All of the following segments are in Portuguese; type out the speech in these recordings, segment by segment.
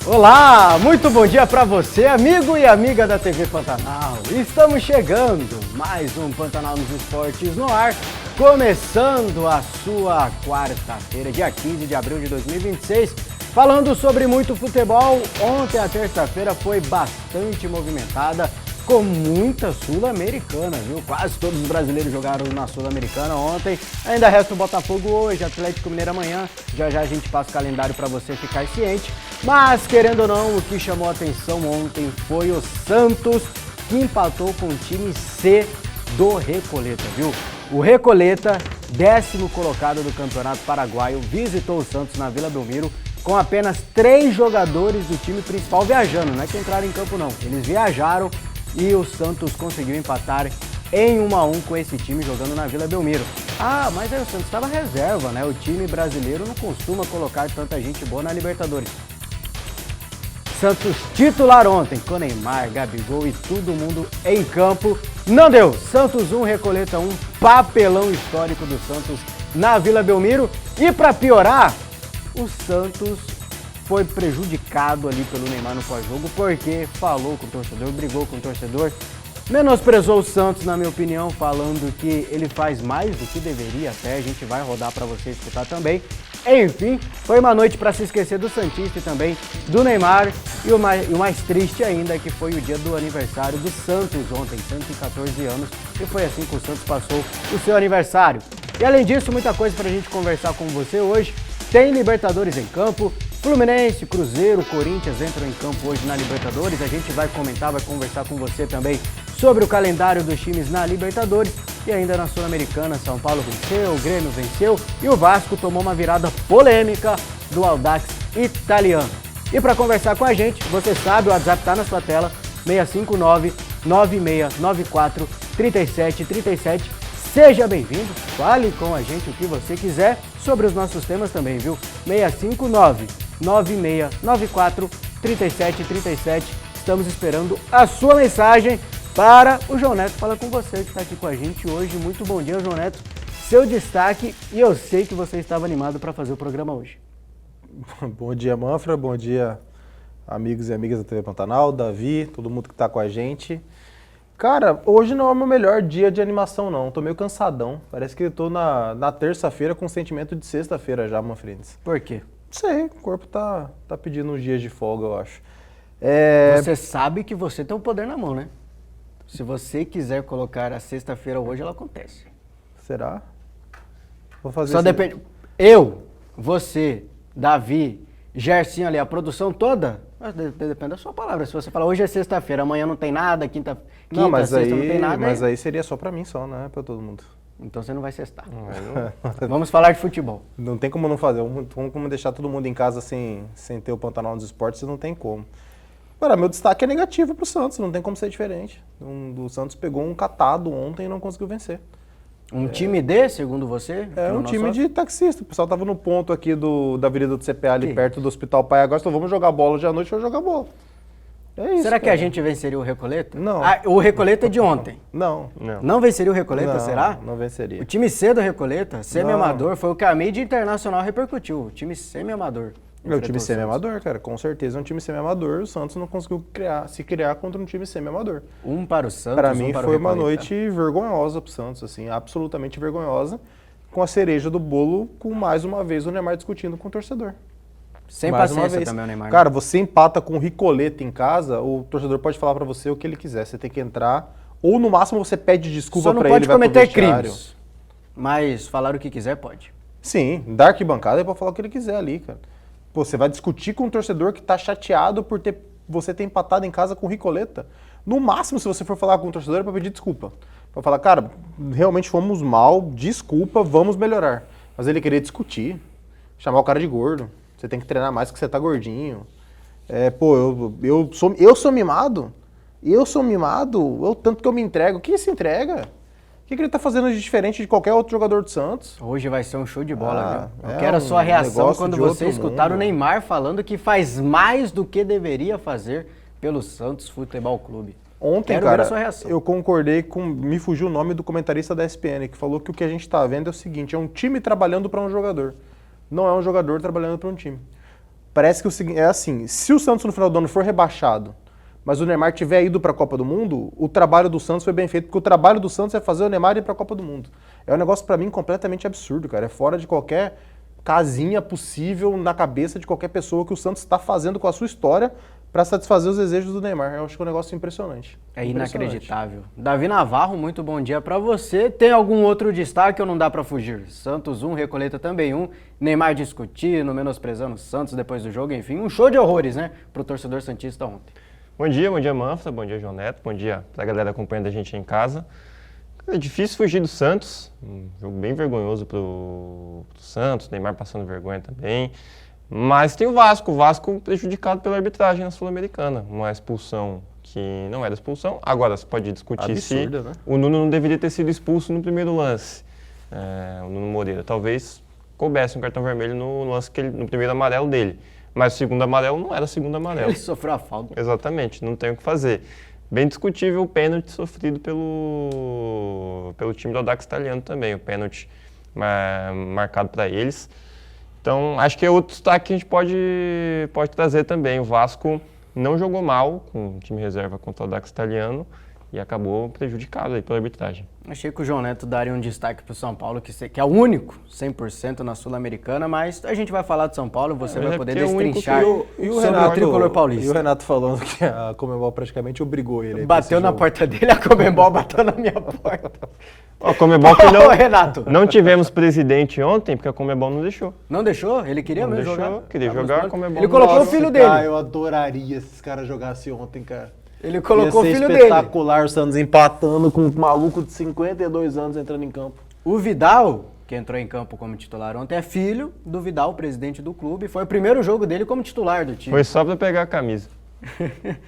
Olá, muito bom dia para você, amigo e amiga da TV Pantanal. Estamos chegando, mais um Pantanal nos Esportes no ar, começando a sua quarta-feira, dia 15 de abril de 2026, falando sobre muito futebol. Ontem, a terça-feira, foi bastante movimentada, com muita Sul-Americana, viu? Quase todos os brasileiros jogaram na Sul-Americana ontem. Ainda resta o Botafogo hoje, Atlético Mineiro amanhã. Já já a gente passa o calendário para você ficar ciente. Mas, querendo ou não, o que chamou a atenção ontem foi o Santos, que empatou com o time C do Recoleta, viu? O Recoleta, 10º colocado do Campeonato Paraguaio, visitou o Santos na Vila Belmiro com apenas 3 jogadores do time principal viajando. Não é que entraram em campo, não. Eles viajaram e o Santos conseguiu empatar em 1-1 com esse time jogando na Vila Belmiro. Ah, mas aí o Santos estava reserva, né? O time brasileiro não costuma colocar tanta gente boa na Libertadores. Santos titular ontem, com Neymar, Gabigol e todo mundo em campo. Não deu! Santos 1, Recoleta 1, papelão histórico do Santos na Vila Belmiro. E para piorar, o Santos foi prejudicado ali pelo Neymar no pós-jogo, porque falou com o torcedor, brigou com o torcedor, menosprezou o Santos, na minha opinião, falando que ele faz mais do que deveria até, a gente vai rodar para você escutar também. Enfim, foi uma noite para se esquecer do Santista e também do Neymar, e o mais triste ainda é que foi o dia do aniversário do Santos ontem, 114 anos, e foi assim que o Santos passou o seu aniversário. E além disso, muita coisa para a gente conversar com você hoje. Tem Libertadores em campo, Fluminense, Cruzeiro, Corinthians entram em campo hoje na Libertadores. A gente vai comentar, vai conversar com você também sobre o calendário dos times na Libertadores. E ainda na Sul-Americana, São Paulo venceu, o Grêmio venceu e o Vasco tomou uma virada polêmica do Audax italiano. E para conversar com a gente, você sabe, o WhatsApp está na sua tela, 659-9694-3737. Seja bem-vindo, fale com a gente o que você quiser sobre os nossos temas também, viu? 659-9694-3737. Estamos esperando a sua mensagem para o João Neto. Fala com você que está aqui com a gente hoje. Muito bom dia, João Neto. Seu destaque, e eu sei que você estava animado para fazer o programa hoje. Bom dia, Manfra. Bom dia, amigos e amigas da TV Pantanal, Davi, todo mundo que está com a gente. Cara, hoje não é o meu melhor dia de animação, não. Tô meio cansadão. Parece que eu tô na terça-feira com sentimento de sexta-feira já, Manfredes. Por quê? Não sei, o corpo tá pedindo uns dias de folga, eu acho. Você sabe que você tem o poder na mão, né? Se você quiser colocar a sexta-feira hoje, ela acontece. Será? Vou fazer Só depende. Eu, você, Davi, Gersinho ali, a produção toda, depende da sua palavra. Se você falar hoje é sexta-feira, amanhã não tem nada, quinta, sexta não tem nada. Mas aí seria só pra mim só, não é pra todo mundo. Então você não vai sextar. Vamos falar de futebol. Não tem como não fazer, não tem como deixar todo mundo em casa sem ter o Pantanal nos Esportes, não tem como. Cara, meu destaque é negativo pro Santos, não tem como ser diferente. O Santos pegou um catado ontem e não conseguiu vencer. Um time D, segundo você? É um time de taxista. O pessoal tava no ponto aqui da Avenida do CPA, ali perto do Hospital Pai Agora, falou, vamos jogar bola hoje à noite, vou jogar bola. É isso. Será que a gente venceria o Recoleta? Não. O Recoleta é de ontem. Não. Não venceria o Recoleta, Não, será? não venceria. O time C do Recoleta, semi-amador, foi o que a mídia internacional repercutiu. O time semi-amador. É o time semi-amador, cara. Com certeza é um time semi-amador. O Santos não conseguiu se criar contra um time semi-amador. Um para o Santos, Para mim para foi o uma noite vergonhosa pro Santos, assim, absolutamente vergonhosa, com a cereja do bolo, com mais uma vez o Neymar discutindo com o torcedor. Sem mais paciência também o Neymar. Cara, você empata com o Recoleta em casa, o torcedor pode falar para você o que ele quiser. Você tem que entrar, ou no máximo você pede desculpa para ele. Só não pode cometer crimes, mas falar o que quiser pode. Sim, da arquibancada é para falar o que ele quiser ali, cara. Pô, você vai discutir com um torcedor que tá chateado por você ter empatado em casa com o Recoleta. No máximo, se você for falar com o torcedor, é para pedir desculpa. Para falar, cara, realmente fomos mal, desculpa, vamos melhorar. Mas ele queria discutir, chamar o cara de gordo. Você tem que treinar mais que você tá gordinho. Eu sou mimado? Tanto que eu me entrego. Quem se entrega? O que ele tá fazendo de diferente de qualquer outro jogador do Santos? Hoje vai ser um show de bola, viu? Eu quero a sua reação quando você escutar o Neymar falando que faz mais do que deveria fazer pelo Santos Futebol Clube. Ontem, quero cara, ver a sua reação. Eu concordei me fugiu o nome do comentarista da ESPN, que falou que o que a gente tá vendo é o seguinte, é um time trabalhando para um jogador. Não é um jogador trabalhando para um time. Parece que é assim, se o Santos no final do ano for rebaixado, mas o Neymar tiver ido para a Copa do Mundo, o trabalho do Santos foi bem feito, porque o trabalho do Santos é fazer o Neymar ir para a Copa do Mundo. É um negócio para mim completamente absurdo, cara. É fora de qualquer casinha possível na cabeça de qualquer pessoa que o Santos está fazendo com a sua história para satisfazer os desejos do Neymar. Eu acho que é um negócio impressionante. É inacreditável. Davi Navarro, muito bom dia para você. Tem algum outro destaque ou não dá para fugir? Santos 1, Recoleta também 1. Neymar discutindo, menosprezando o Santos depois do jogo. Enfim, um show de horrores, né, pro torcedor santista ontem. Bom dia, Manfra, bom dia, João Neto, bom dia pra galera acompanhando a gente em casa. É difícil fugir do Santos, um jogo bem vergonhoso pro Santos, Neymar passando vergonha também. Mas tem o Vasco prejudicado pela arbitragem na Sul-Americana. Uma expulsão que não era expulsão. Agora, você pode discutir absurda, se né? O Nuno não deveria ter sido expulso no primeiro lance. O Nuno Moreira talvez coubesse um cartão vermelho no lance no primeiro amarelo dele. Mas o segundo amarelo não era segundo amarelo. Ele sofreu a falta. Exatamente, não tem o que fazer. Bem discutível o pênalti sofrido pelo time do Audax Italiano também, o pênalti marcado para eles. Então, acho que é outro destaque que a gente pode trazer também. O Vasco não jogou mal com o time reserva contra o Audax Italiano e acabou prejudicado aí pela arbitragem. Achei que o João Neto daria um destaque para o São Paulo, que é o único 100% na Sul-Americana, mas a gente vai falar de São Paulo e você vai poder destrinchar sobre o tricolor paulista. E o Renato falando que a Conmebol praticamente obrigou ele. Bateu na porta dele, a Conmebol bateu na minha porta. A Conmebol que não, Renato. Não tivemos presidente ontem, porque a Conmebol não deixou. Não deixou? Ele queria mesmo jogar? Queria jogar, a Conmebol ele colocou o filho dele. Eu adoraria se esses caras jogassem ontem, cara. Ele colocou o filho dele. Espetacular o Santos empatando com um maluco de 52 anos entrando em campo. O Vidal, que entrou em campo como titular ontem, é filho do Vidal, presidente do clube. Foi o primeiro jogo dele como titular do time. Foi só pra pegar a camisa.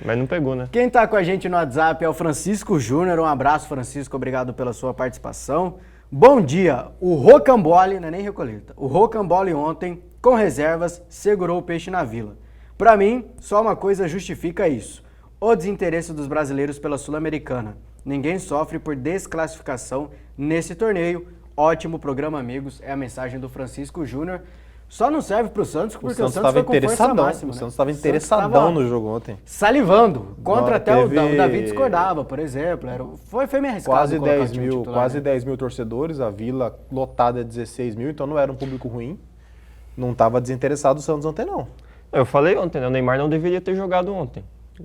Mas não pegou, né? Quem tá com a gente no WhatsApp é o Francisco Júnior. Um abraço, Francisco. Obrigado pela sua participação. Bom dia. O Rocambole, não é nem Recoleta, o Rocambole ontem, com reservas, segurou o peixe na Vila. Pra mim, só uma coisa justifica isso. O desinteresse dos brasileiros pela Sul-Americana. Ninguém sofre por desclassificação nesse torneio. Ótimo programa, amigos. É a mensagem do Francisco Júnior. Só não serve pro Santos porque o Santos foi com força máxima. O Santos estava interessadão no jogo ontem. Salivando. Até o Davi discordava, por exemplo. Foi meio arriscado. Quase 10 mil torcedores, a Vila lotada é 16 mil, então não era um público ruim. Não estava desinteressado o Santos ontem, não. Eu falei ontem, né? O Neymar não deveria ter jogado ontem.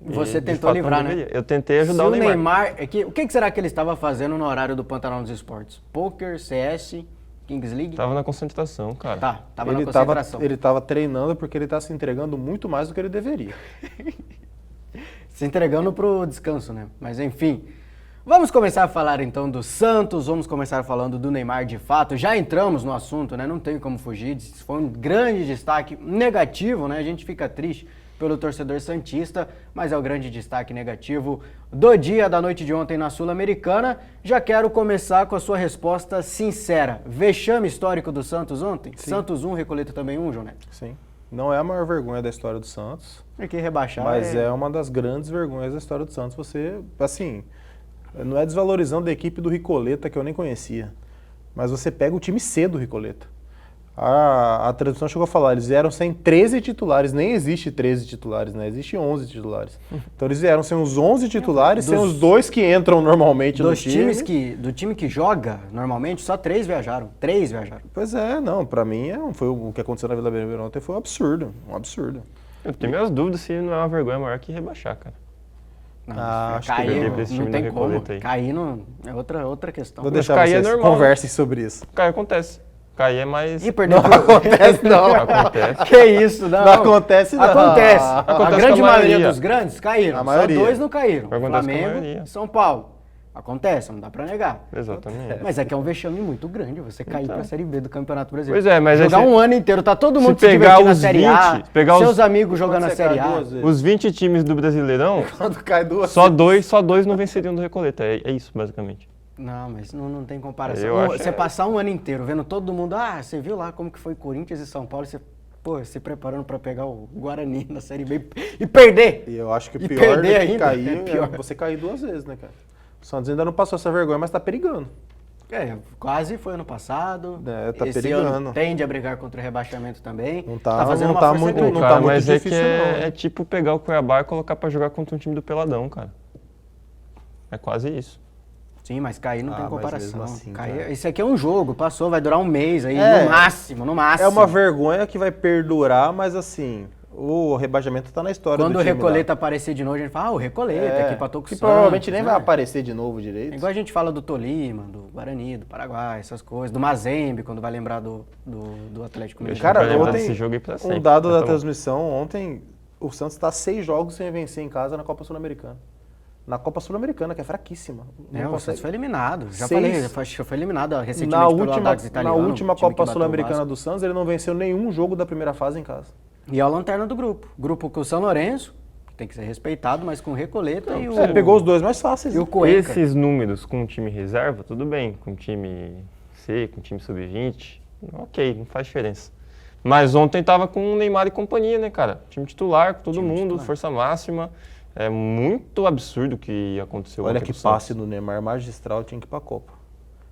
Você tentou livrar, né? Eu tentei ajudar o Neymar. O que será que ele estava fazendo no horário do Pantanal dos Esportes? Poker, CS, Kings League? Tava na concentração, cara. Tava na concentração. Ele tava treinando porque ele tá se entregando muito mais do que ele deveria. Se entregando pro descanso, né? Mas enfim, vamos começar a falar então do Santos, vamos começar falando do Neymar de fato. Já entramos no assunto, né? Não tem como fugir, foi um grande destaque negativo, né? A gente fica triste pelo torcedor santista, mas é o grande destaque negativo do dia da noite de ontem na Sul-Americana. Já quero começar com a sua resposta sincera. Vexame histórico do Santos ontem? Sim. Santos 1, Recoleta também 1, João Neto? Sim. Não é a maior vergonha da história do Santos. É que rebaixar. Mas é uma das grandes vergonhas da história do Santos. Você, assim, não é desvalorizando a equipe do Recoleta, que eu nem conhecia, mas você pega o time C do Recoleta. A transmissão chegou a falar, eles vieram sem 13 titulares, nem existe 13 titulares, né? Existe 11 titulares. Então eles vieram sem os 11 titulares, sem os dois que entram normalmente no time. Do time que joga normalmente, só 3 viajaram. 3 viajaram. Pois é, não, pra mim foi o que aconteceu na Vila Belmiro ontem foi um absurdo. Eu tenho minhas dúvidas se não é uma vergonha maior que rebaixar, cara. Não, cair não tem como. Cair não, é outra questão. Vou deixar vocês conversem sobre isso. Cair acontece. Cair é mais... Não acontece, não. Acontece. Que isso, não. Não acontece, não. Acontece. Acontece a grande com a maioria maioria dos grandes caíram. A maioria. Só 2 não caíram. Acontece Flamengo e São Paulo. Acontece, não dá pra negar. Exatamente. Mas é que é um vexame muito grande você cair pra Série B do Campeonato Brasileiro. Pois é, mas... Jogar um ano inteiro, tá todo mundo se divertindo na Série A, seus amigos jogando na Série A. Os 20 times do Brasileirão, Quando cai 2 só dois não venceriam do Recoleta. É isso, basicamente. Não, mas não tem comparação. Você passar um ano inteiro vendo todo mundo, você viu lá como que foi Corinthians e São Paulo, você se preparando pra pegar o Guarani na Série B e perder. E eu acho que o pior do que cair é você cair 2 vezes, né, cara? O Santos ainda não passou essa vergonha, mas tá perigando. Quase foi ano passado. Tá Esse perigando. ano tende a brigar contra o rebaixamento também. Não tá fazendo não uma tá força muito- grande. não Cara, tá muito mas difícil, não. é tipo pegar o Cuiabá e colocar pra jogar contra um time do Peladão, cara. É quase isso. Sim, mas cair não tem mas comparação. mesmo assim, Cair, cara. esse aqui é um jogo, passou, vai durar um mês aí, É. no máximo, no máximo. É uma vergonha que vai perdurar, mas assim, o rebaixamento tá na história Quando do o time Recoleta lá. aparecer de novo, a gente fala, o Recoleta, que empatou com o que Santos. provavelmente nem né? vai aparecer de novo direito. É igual a gente fala do Tolima, do Guarani, do Paraguai, essas coisas. Do Mazembe, quando vai lembrar do Atlético Mineiro. Cara, Vai lembrar ontem, desse jogo aí pra sempre. um dado Mas da tá bom. transmissão, ontem o Santos tá 6 jogos sem vencer em casa na Copa Sul-Americana. Na Copa Sul-Americana, que é fraquíssima. Não O consegue. Santos foi eliminado. Já Seis- falei, foi eliminado recentemente Na pelo última, Audax na italiano. última time que Copa bateu o Sul-Americana Vasco. do Santos, ele não venceu nenhum jogo da primeira fase em casa. E é o lanterna do grupo. Grupo com o São Lourenço, que tem que ser respeitado, mas com o Recoleta e o... Pegou os dois mais fáceis. E o Cuenca. Esses números com o time reserva, tudo bem. Com o time C, com o time sub-20, ok, não faz diferença. Mas ontem tava com o Neymar e companhia, né, cara? Time titular, com todo Time mundo, titular. força máxima. É muito absurdo o que aconteceu Olha ontem que com o Santos. passe do Neymar magistral, tinha que ir pra Copa.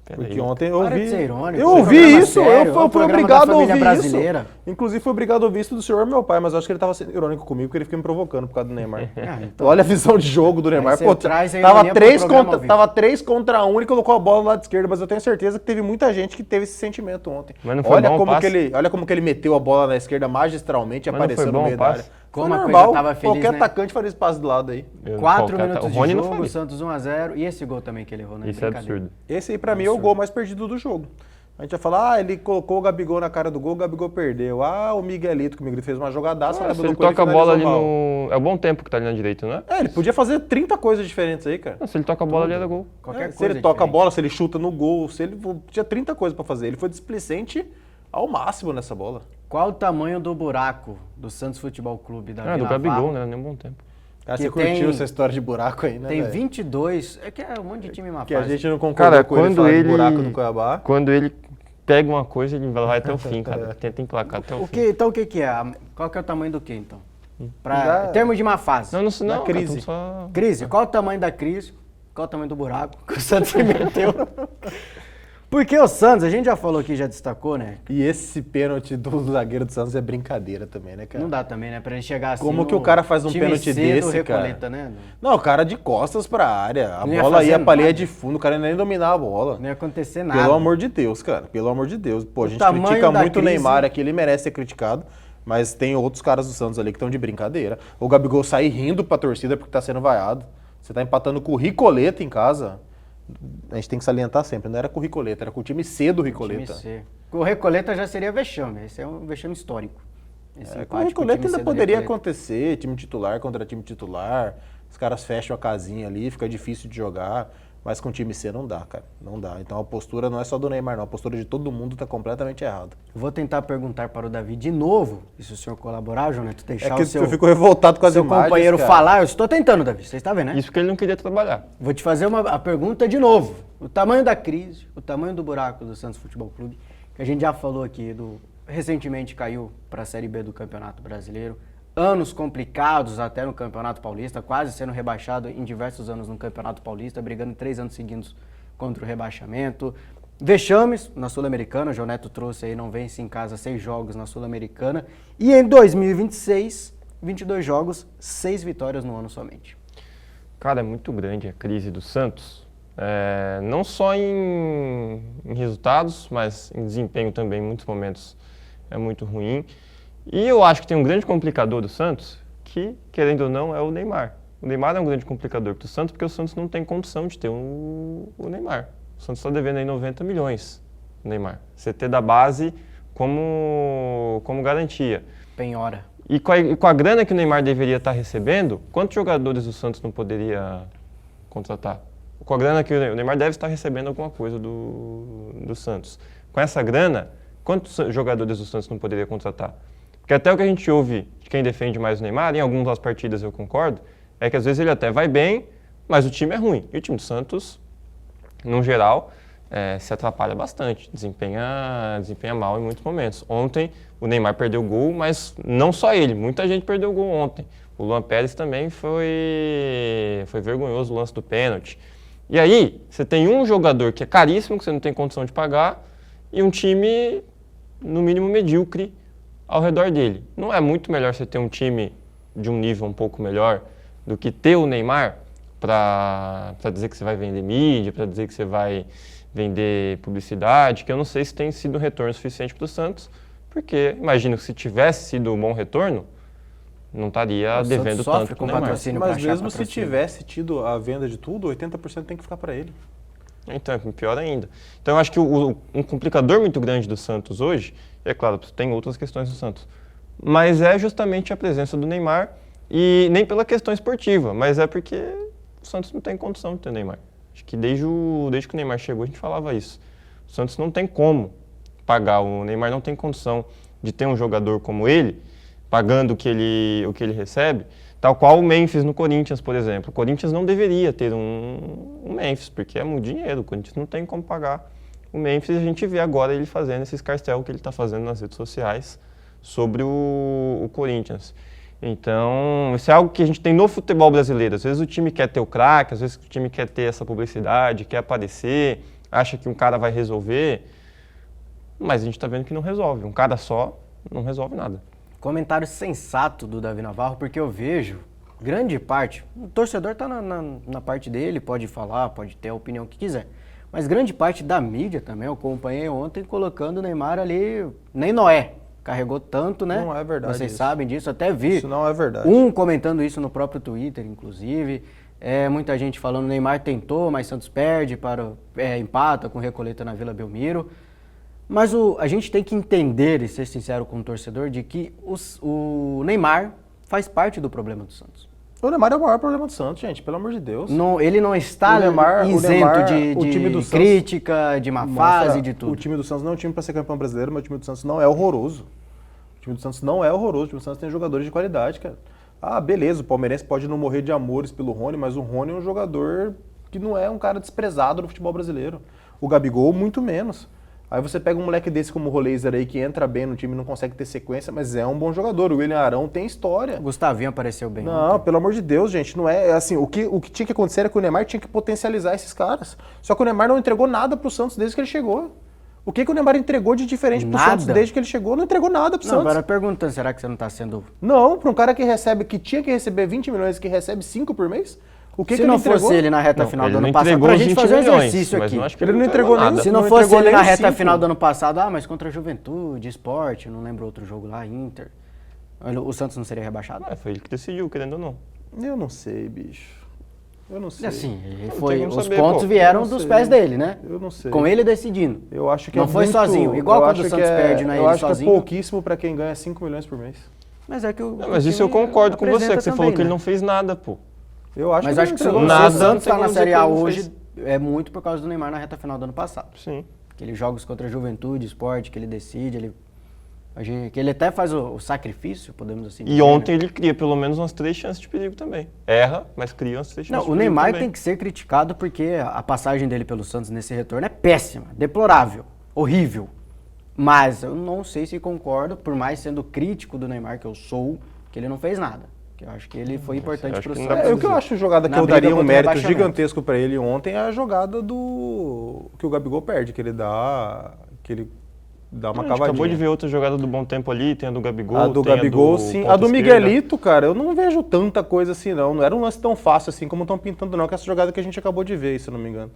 Pera Porque aí. ontem eu Para de ouvi. ser irônico, Eu esse ouvi programa isso, sério, eu é o fui programa obrigado da a ouvir família brasileira. isso. Inclusive fui obrigado a ouvir isso do senhor meu pai, mas eu acho que ele tava sendo irônico comigo, porque ele fica me provocando por causa do Neymar. Então. Olha a visão de jogo do Neymar. você Pô, traz a tava ironia pro 3 programa contra, ao vivo. tava 3 contra 1 e colocou a bola do lado esquerdo, mas eu tenho certeza que teve muita gente que teve esse sentimento ontem. Mas não foi olha bom o como passe? olha como que ele meteu a bola na esquerda magistralmente e Mas não apareceu foi no bom meio o da passe? área. Como Foi a coisa normal, tava feliz, qualquer né? atacante faria esse passe do lado aí. 4 Qualquer- minutos o de Rony não jogo, faria. Santos 1-0. E esse gol também que ele errou, né? Isso é Brincadeira. absurdo. Esse aí, pra mim, é o gol mais perdido do jogo. A gente vai falar, ele colocou o Gabigol na cara do gol, o Gabigol perdeu. O Miguelito, que o Miguelito fez uma jogadaça, o Se Gabigol ele Coelho toca a bola ali finalizou mal. no... É o bom tempo que tá ali na direita, não é? Ele podia fazer 30 coisas diferentes aí, cara. Não, se ele toca a bola ali, era gol. Qualquer Se coisa ele toca a diferente. bola, se ele chuta no gol, se ele tinha 30 coisas pra fazer. Ele foi displicente ao máximo nessa bola. Qual o tamanho do buraco do Santos Futebol Clube da Ah, do Vila Gabigol, Navarro? né? Era nem um bom tempo. Cara, Que você curtiu tem- essa história de buraco aí, né, Tem velho? 22, é que é um monte de time má Que a fase. gente não concordou Cara, com ele quando falar de ele... buraco no Cuiabá. Quando ele pega uma coisa, ele vai até o fim, cara. Tenta emplacar até o fim. Então o que é? Qual que é o tamanho do que, então? Já- Em termos de má fase. Não, não, não, crise. cara, tamo só... Crise, qual o tamanho da crise? Qual o tamanho do buraco que o Santos se meteu? Porque o Santos, a gente já falou aqui, já destacou, né? E esse pênalti do zagueiro do Santos é brincadeira também, né, cara? Não dá também, né? Pra ele chegar assim. Como que no o cara faz um time pênalti C do desse, cara? Recoleta, né? Não, o cara de costas pra área. A Não ia bola fazer ia pra linha nada. de fundo, o cara nem dominar a bola. Não ia acontecer nada. Pelo amor de Deus, cara. Pelo amor de Deus. Pô, a O gente tamanho critica da muito o crise- Neymar aqui, ele merece ser criticado. Mas tem outros caras do Santos ali que estão de brincadeira. O Gabigol sai rindo pra torcida porque tá sendo vaiado. Você tá empatando com o Ricoleta em casa. A gente tem que salientar sempre, não era com o Ricoleta, era com o time C do Ricoleta. Time C. O Recoleta já seria vexame. Esse é um vexame histórico. Esse Com o empate Ricoleta time C ainda do poderia Recoleta. acontecer, time titular contra time titular. Os caras fecham a casinha ali, fica difícil de jogar. Mas com o time C não dá, cara. Não dá. Então a postura não é só do Neymar, não. A postura de todo mundo tá completamente errada. Vou tentar perguntar para o Davi de novo, e se o senhor colaborar, João Neto, É deixar que o seu, eu fico revoltado com as seu imagens, companheiro cara. falar. Eu estou tentando, Davi. Você está vendo, né? Isso porque ele não queria trabalhar. Vou te fazer a pergunta de novo. O tamanho da crise, o tamanho do buraco do Santos Futebol Clube, que a gente já falou aqui, recentemente caiu para a Série B do Campeonato Brasileiro. Anos complicados até no Campeonato Paulista, quase sendo rebaixado em diversos anos no Campeonato Paulista, brigando 3 anos seguidos contra o rebaixamento. Vexames na Sul-Americana, o João Neto trouxe aí, não vence em casa 6 jogos na Sul-Americana. E em 2026, 22 jogos, 6 vitórias no ano somente. Cara, é muito grande a crise do Santos. Não só em resultados, mas em desempenho também, em muitos momentos é muito ruim. E eu acho que tem um grande complicador do Santos, que, querendo ou não, é o Neymar. O Neymar é um grande complicador do Santos, porque o Santos não tem condição de ter o Neymar. O Santos está devendo aí 90 milhões, o Neymar. CT da base como garantia. Penhora. E com a grana que o Neymar deveria estar recebendo, quantos jogadores o Santos não poderia contratar? Com a grana que o Neymar deve estar recebendo alguma coisa do Santos. Com essa grana, quantos jogadores o Santos não poderia contratar? Porque até o que a gente ouve de quem defende mais o Neymar, em algumas das partidas eu concordo, é que às vezes ele até vai bem, mas o time é ruim. E o time do Santos, no geral, se atrapalha bastante, desempenha mal em muitos momentos. Ontem o Neymar perdeu o gol, mas não só ele, muita gente perdeu o gol ontem. O Luan Pérez também foi vergonhoso o lance do pênalti. E aí, você tem um jogador que é caríssimo, que você não tem condição de pagar, e um time, no mínimo, medíocre ao redor dele. Não é muito melhor você ter um time de um nível um pouco melhor do que ter o Neymar para dizer que você vai vender mídia, para dizer que você vai vender publicidade, que eu não sei se tem sido um retorno suficiente para o Santos, porque imagino que se tivesse sido um bom retorno, não estaria devendo tanto com pro Neymar. patrocínio pra Mas achar mesmo se patrocínio. tivesse tido a venda de tudo, 80% tem que ficar para ele. Então, pior ainda. Então, eu acho que um complicador muito grande do Santos hoje, é claro, tem outras questões do Santos, mas é justamente a presença do Neymar, e nem pela questão esportiva, mas é porque o Santos não tem condição de ter o Neymar. Acho que desde que o Neymar chegou, a gente falava isso. O Santos não tem como pagar, o Neymar não tem condição de ter um jogador como ele, pagando o que ele recebe, tal qual o Memphis no Corinthians, por exemplo. O Corinthians não deveria ter um Memphis, porque é muito dinheiro, o Corinthians não tem como pagar o Memphis, e a gente vê agora ele fazendo esse escarcéu que ele está fazendo nas redes sociais sobre o Corinthians. Então, isso é algo que a gente tem no futebol brasileiro. Às vezes o time quer ter o craque, às vezes o time quer ter essa publicidade, quer aparecer, acha que um cara vai resolver, mas a gente está vendo que não resolve. Um cara só não resolve nada. Comentário sensato do Davi Navarro, porque eu vejo grande parte, o torcedor está na parte dele, pode falar, pode ter a opinião que quiser, mas grande parte da mídia também, eu acompanhei ontem colocando o Neymar ali, nem Noé carregou tanto, né? Não é verdade. Vocês isso. sabem disso, até vi. Isso não é verdade. Comentando isso no próprio Twitter, inclusive. Muita gente falando Neymar tentou, mas Santos perde, empata com Recoleta na Vila Belmiro. Mas a gente tem que entender e ser sincero com o torcedor de que o Neymar faz parte do problema do Santos. O Neymar é o maior problema do Santos, gente, pelo amor de Deus. Ele não está isento de crítica, de má fase, de tudo. O time do Santos não é um time para ser campeão brasileiro, mas o time do Santos não é horroroso. O time do Santos não é horroroso, o time do Santos tem jogadores de qualidade, cara. Ah, beleza, o palmeirense pode não morrer de amores pelo Rony, mas o Rony é um jogador que não é um cara desprezado no futebol brasileiro. O Gabigol, muito menos. Aí você pega um moleque desse como o Roleiser aí, que entra bem no time, não consegue ter sequência, mas é um bom jogador. O William Arão tem história. O Gustavinho apareceu bem. Não, pelo amor de Deus, gente, não é assim, o que tinha que acontecer era que o Neymar tinha que potencializar esses caras. Só que o Neymar não entregou nada pro Santos desde que ele chegou. O que o Neymar entregou de diferente pro Santos desde que ele chegou? Não entregou nada pro Santos. Agora perguntando, será que você não tá sendo... Não, para um cara que tinha que receber 20 milhões e que recebe 5 por mês? O que Se ele não entregou? fosse ele na reta final do ano passado, entregou pra os gente 20 fazer um milhões, exercício mas aqui. eu acho que Ele não entregou nada. Se não fosse ele na reta final do ano passado, mas contra a Juventude, Sport, não lembro outro jogo lá, Inter, o Santos não seria rebaixado? Foi ele que decidiu, querendo ou não. Eu não sei, bicho. Eu não sei. Assim, como os saber, pontos pô. vieram Eu não dos sei. pés dele, né? Eu não sei. Com ele decidindo. Eu acho que não foi sozinho. Igual quando o Santos perde, não é ele Eu acho sozinho. que é pouquíssimo para quem ganha 5 milhões por mês. Mas é que o Mas isso eu time concordo com você, apresenta que você também, falou que né? ele não fez nada, pô. Eu acho Mas que acho que se o nada, Santos não tem está como na dizer Série que A ele não hoje, fez. é muito por causa do Neymar na reta final do ano passado. Sim. Aqueles jogos contra a Juventude, Sport, que ele decide, que ele até faz o sacrifício, podemos assim dizer. E ontem né? ele cria pelo menos umas 3 chances de perigo também. Erra, mas cria umas 3 chances Não, de o perigo Neymar também. tem que ser criticado porque a passagem dele pelo Santos nesse retorno é péssima, deplorável, horrível. Mas eu não sei se concordo, por mais sendo crítico do Neymar que eu sou, que ele não fez nada. Que eu acho que ele foi importante acho pro que não Santos. dá pra O que eu acho jogada que Na eu briga daria um contra o mérito rebaixamento. gigantesco para ele ontem é a jogada que o Gabigol perde, que ele dá uma A gente cavadinha. acabou de ver outra jogada do Bom Tempo ali, tem a do Gabigol, A do tem Gabigol, do sim. ponta A do esquerda. Miguelito, cara, eu não vejo tanta coisa assim, não. Não era um lance tão fácil assim como estão pintando, não, que essa jogada que a gente acabou de ver, se eu não me engano.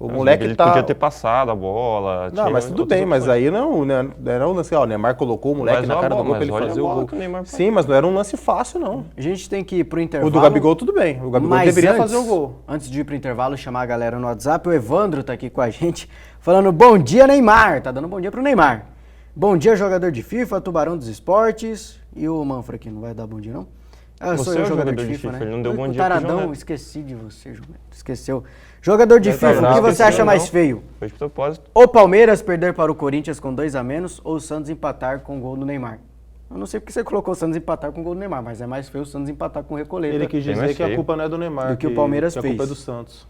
O Mas moleque ele tá... podia ter passado a bola. Não, tinha mas tudo outras bem, mas opções. aí não era um lance, ó, o Neymar colocou o moleque Mas na olha cara a do gol bola, pra ele mas olha fazer a o bola gol. que o Neymar faz. Sim, mas não era um lance fácil, não. A gente tem que ir pro intervalo. O do Gabigol, tudo bem. O Gabigol Mas deveria antes, fazer o gol. Antes de ir pro intervalo, chamar a galera no WhatsApp, o Evandro tá aqui com a gente, falando bom dia, Neymar. Tá dando bom dia pro Neymar. Bom dia, jogador de FIFA, Tubarão dos Esportes. E o Manfra aqui, não vai dar bom dia, não? Você sou é eu, o jogador jogador de de FIFA, FIFA, né? ele não deu bom O dia pro Taradão, João Neto. esqueci de você, João Neto. Esqueceu. Jogador de Deve FIFA, tá o que bravo, você acha não. mais feio? Foi de propósito. O Palmeiras perder para o Corinthians com 2 a menos ou o Santos empatar com o gol do Neymar? Eu não sei porque você colocou o Santos empatar com o gol do Neymar, mas é mais feio o Santos empatar com o Recoleta. Ele quis Bem dizer mais que a feio. culpa não é do Neymar, Do que o Palmeiras que a culpa é fez. do Santos.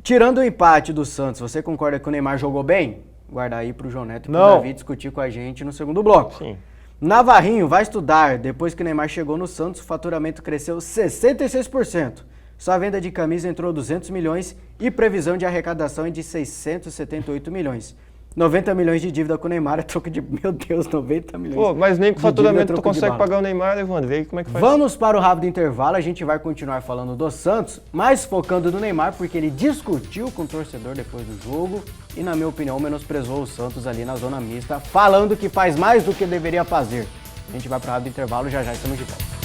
Tirando o empate do Santos, você concorda que o Neymar jogou bem? Guarda aí pro João Neto e pro Não. Davi discutir com a gente no segundo bloco. Sim. Navarrinho vai estudar. Depois que o Neymar chegou no Santos, o faturamento cresceu 66%. Só a venda de camisa entrou 200 milhões e previsão de arrecadação é de 678 milhões. 90 milhões de dívida com o Neymar é troco de... Meu Deus, 90 milhões. Pô, mas nem com faturamento tu consegue bala. pagar o Neymar, Evandro. E aí como é que faz? Vamos para o rápido intervalo, a gente vai continuar falando do Santos, mas focando no Neymar, porque ele discutiu com o torcedor depois do jogo e, na minha opinião, menosprezou o Santos ali na zona mista, falando que faz mais do que deveria fazer. A gente vai para o rápido intervalo, já estamos de volta.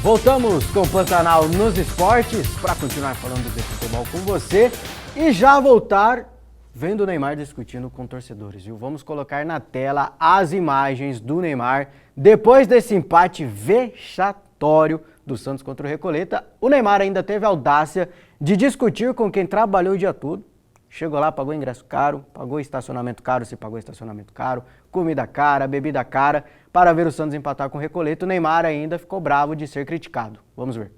Voltamos com o Pantanal nos esportes para continuar falando de futebol com você e já voltar vendo o Neymar discutindo com torcedores, viu? Vamos colocar na tela as imagens do Neymar depois desse empate vexatório do Santos contra o Recoleta. O Neymar ainda teve a audácia de discutir com quem trabalhou o dia todo. Chegou lá, pagou ingresso caro, pagou estacionamento caro, se pagou estacionamento caro, comida cara, bebida cara, para ver o Santos empatar com o Recoleta. O Neymar ainda ficou bravo de ser criticado. Vamos ver.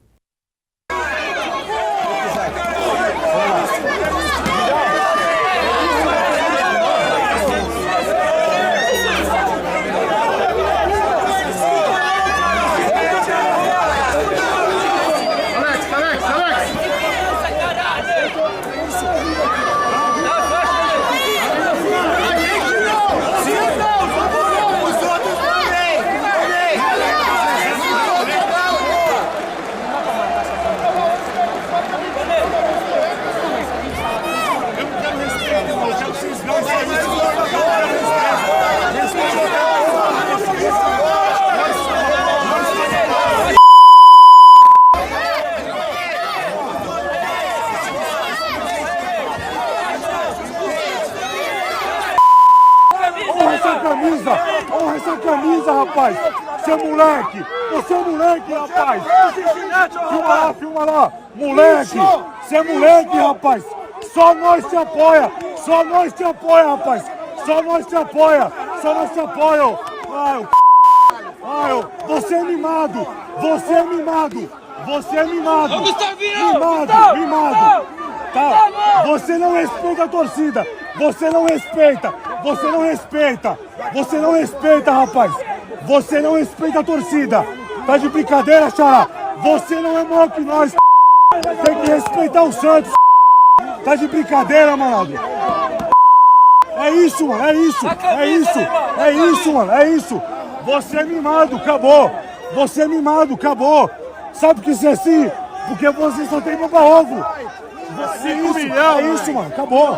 Honra essa camisa, rapaz! Seu moleque! Você é moleque, rapaz! Filma lá! Moleque! Você é moleque, rapaz! Só nós te apoia! Só nós te apoia, rapaz! Só nós te apoia! Só nós te apoia! Você é mimado! Você é mimado! Você é mimado! Mimado! Tá? Você não respeita a torcida! Você não respeita! Você não respeita! Você não respeita, rapaz! Você não respeita a torcida! Tá de brincadeira, Xará? Você não é maior que nós! Tem que respeitar o Santos! Tá de brincadeira, mano! É isso, mano! É isso! É isso! É isso, mano! É isso! Você é mimado! Acabou! Você é mimado! Acabou! Sabe que isso é assim? Porque você só tem bomba ovo! É isso, mano! Acabou!